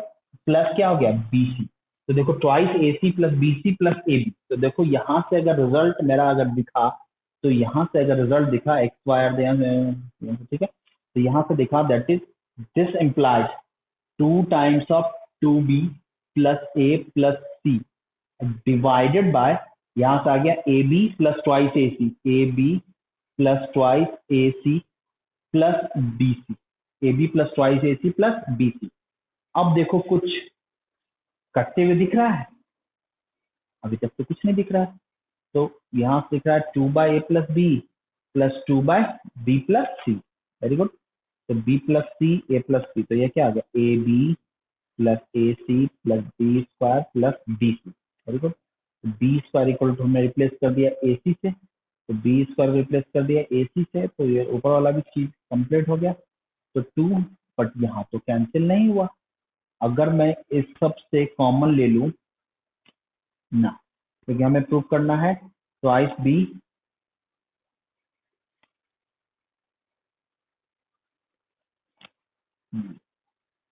प्लस क्या हो गया बी सी। तो देखो twice A C plus B C plus A B, तो देखो यहां से अगर रिजल्ट मेरा अगर दिखा, तो यहां से अगर रिजल्ट दिखा एक्स वाई ठीक है, तो यहां से दिखा that is this implies 2 times of 2b plus A plus C divided by, यहां से आ गया A B plus twice A C, A B plus twice A C plus B C, A B plus twice A C plus B C. अब देखो कुछ कटते हुए दिख रहा है, अभी तक तो कुछ नहीं दिख रहा है। तो यहां से दिख रहा है 2/a plus b plus 2/b plus c, very good. तो b plus c a plus c, तो ये क्या आ गया, A B plus a C plus B square plus B c, very good. B square equal to हमने रिप्लेस कर दिया ए सी से, तो बी स्क्वायर रिप्लेस कर दिया ए सी से, तो ये ऊपर वाला भी चीज कंप्लीट हो गया। तो 2, बट यहाँ तो कैंसिल नहीं हुआ, अगर मैं इस सब से कॉमन ले लूं ना, क्योंकि हमें प्रूव करना है twice b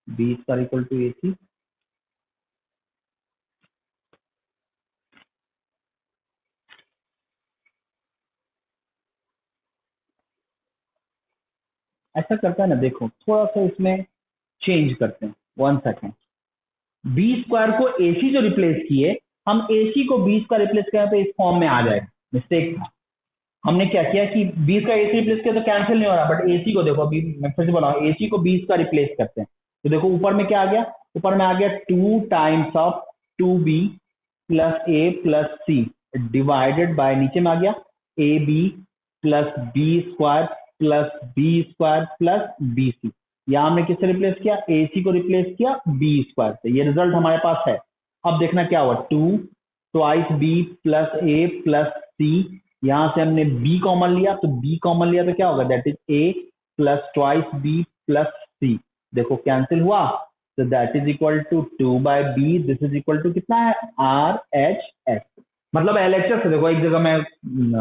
b square equal to a c, ऐसा करता है ना, देखो थोड़ा सा इसमें चेंज करते हैं, 1 सेकेंड। बी स्क्वायर को ए सी जो रिप्लेस किए, हम ए सी को बी स्क्वायर रिप्लेस करें तो इस फॉर्म में आ जाएगा, मिस्टेक था। हमने क्या किया कि बी का ए सी रिप्लेस किया तो कैंसिल नहीं हो रहा, बट ए सी को देखो, अभी मैं फिर से बोला ए सी को बी का रिप्लेस करते हैं। तो देखो ऊपर में क्या आ गया, ऊपर में आ गया 2 times of 2b plus A plus C divided by, नीचे में आ गया A B plus B square plus B square plus B C. यहाँ हमने किससे रिप्लेस किया, ए सी को रिप्लेस किया बी स्क्वायर से, ये रिजल्ट हमारे पास है। अब देखना क्या हुआ, 2 ट्वाइस बी प्लस ए प्लस सी, यहां से हमने b कॉमन लिया, तो b कॉमन लिया तो क्या होगा, that is a plus twice b plus c, देखो कैंसिल हुआ, तो that is equal to 2/b, this is equal to कितना है, RHS। मतलब LHS, देखो एक जगह मैं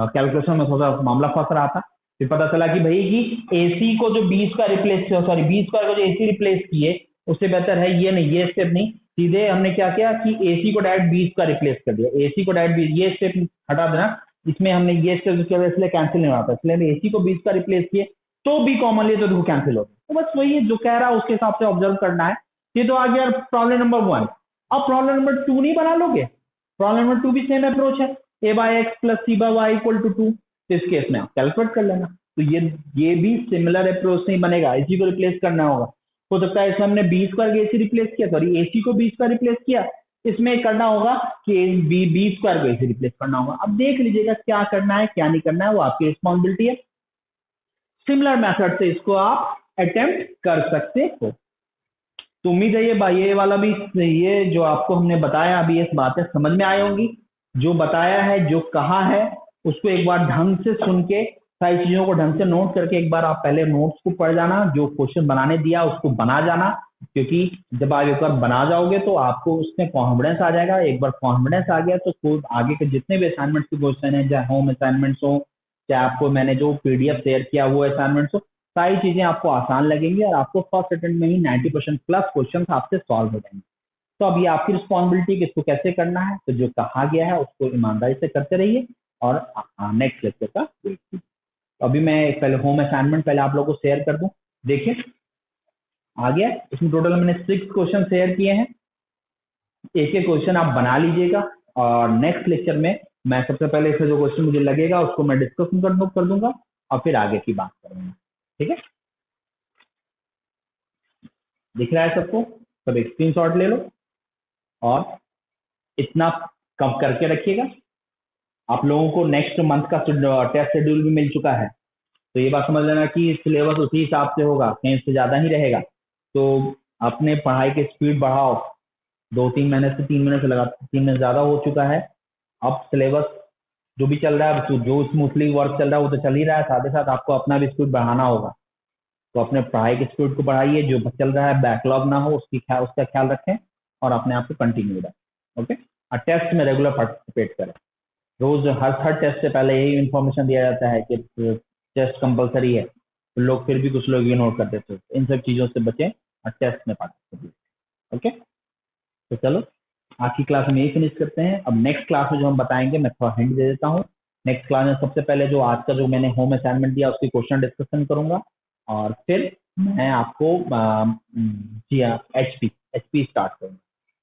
कैलकुलेशन में थोड़ा मामला फंस रहा था, फिर पता चला कि भाई कि AC को जो B square replace, sorry B square को जो AC रिप्लेस किए उससे बेहतर है ये नहीं, ये स्टेप नहीं, सीधे हमने क्या किया कि AC को डायरेक्ट बी स्क्वायर रिप्लेस कर दिया, AC को डायरेक्ट बी, ये स्टेप हटा देना, इसमें हमने ये स्टेप की वजह से कैंसिल नहीं होता, इसलिए हमने AC को बी स्क्वायर रिप्लेस किए तो भी कॉमन लिए तो देखो कैंसिल हो गया। तो बस वही है जो कह रहा है उसके हिसाब से ऑब्जर्व करना है। ये तो आ गया प्रॉब्लम नंबर 1। अब प्रॉब्लम नंबर 2 नहीं बना लोगे? प्रॉब्लम नंबर 2 भी सेम अप्रोच है, a by X plus C by Y equal to 2, तो इस केस में आप कैलकुलेट कर लेना। तो ये भी सिमिलर अप्रोच नहीं बनेगा, AC को रिप्लेस करना होगा। हो सकता है इसमें हमने बी स्क्वायर AC रिप्लेस किया, सॉरी AC को बी स्क्वायर रिप्लेस किया, इसमें करना होगा कि बी स्क्वायर को AC रिप्लेस करना होगा। अब देख लीजिएगा क्या करना है क्या नहीं करना है, वो आपकी रिस्पॉन्सिबिलिटी है। सिमिलर मेथड से इसको आप अटेम्प्ट कर सकते हो। तो उम्मीद है ये वाला भी, ये जो आपको हमने बताया अभी इस बातें समझ में आई होंगी। जो बताया है जो कहा है उसको एक बार ढंग से सुन के, सारी चीजों को ढंग से नोट करके एक बार आप पहले नोट्स को पढ़ जाना, जो क्वेश्चन बनाने दिया उसको बना जाना, क्योंकि जब आप एक बार बना जाओगे तो आपको उसमें कॉन्फिडेंस आ जाएगा। एक बार कॉन्फिडेंस आ गया तो आगे के जितने भी असाइनमेंट्स के क्वेश्चन है, चाहे होम असाइनमेंट्स हो, चाहे आपको मैंने जो PDF शेयर किया वो असाइनमेंट्स हो, सारी चीजें आपको आसान लगेंगी और आपको फर्स्ट अटेम्प्ट में ही 90% प्लस क्वेश्चन आपसे सॉल्व हो जाएंगे। तो अब ये आपकी रिस्पॉन्सिबिलिटी कि इसको कैसे करना है, तो जो कहा गया है उसको ईमानदारी से करते रहिए और नेक्स्ट लेक्चर का वेट कीजिए। अभी मैं पहले होम असाइनमेंट पहले आप लोगों को शेयर कर दूं, देखिए आ गया। इसमें टोटल मैंने 6 क्वेश्चन शेयर किए हैं, एक एक क्वेश्चन आप बना लीजिएगा और नेक्स्ट लेक्चर में मैं सबसे पहले इससे जो क्वेश्चन मुझे लगेगा उसको मैं डिस्कस कर दूंगा और फिर आगे की बात करूंगा। ठीक है, दिख रहा है सबको? सब एक स्क्रीनशॉट ले लो और इतना कम करके रखिएगा। आप लोगों को नेक्स्ट मंथ का टेस्ट शेड्यूल भी मिल चुका है, तो ये बात समझ लेना कि सिलेबस उसी हिसाब से होगा, कहीं से ज़्यादा ही रहेगा। तो अपने पढ़ाई की स्पीड बढ़ाओ, 2-3 महीने से 3 महीने से लगा 3 महीने ज़्यादा हो चुका है। अब सिलेबस जो भी चल रहा है, तो जो स्मूथली वर्क चल रहा है वो तो चल ही रहा है, साथ ही साथ आपको अपना भी स्पीड बढ़ाना होगा। तो अपने पढ़ाई की स्पीड को बढ़ाइए, जो चल रहा है बैकलॉग ना हो उसका ख्याल रखें और अपने आप को कंटिन्यू रखें। ओके, और टेस्ट में रेगुलर पार्टिसिपेट करें। रोज हर टेस्ट से पहले यही इन्फॉर्मेशन दिया जाता है कि टेस्ट कंपलसरी है, तो लोग फिर भी कुछ लोग इग्नोर कर देते हैं। इन सब चीज़ों से बचें और टेस्ट में पार्टिसिपेट। ओके, तो चलो आज की क्लास में यही फिनिश करते हैं। अब नेक्स्ट क्लास में जो हम बताएंगे, मैं थोड़ा हिंट दे देता हूँ। नेक्स्ट क्लास में सबसे पहले जो आज का जो मैंने होम असाइनमेंट दिया उसकी क्वेश्चन डिस्कशन करूंगा और फिर मैं आपको HP स्टार्ट करूंगा।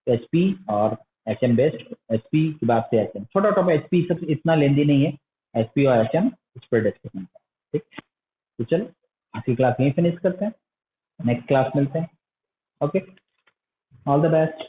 HP और HM बेस्ड, HP के बाद से HM, छोटा टॉपिक HP सब इतना लेंदी नहीं है, HP और HM इस पर डिस्कशन करें। ठीक, तो चलो आज की क्लास यहीं फिनिश करते हैं, नेक्स्ट क्लास मिलते हैं। Okay, all the best.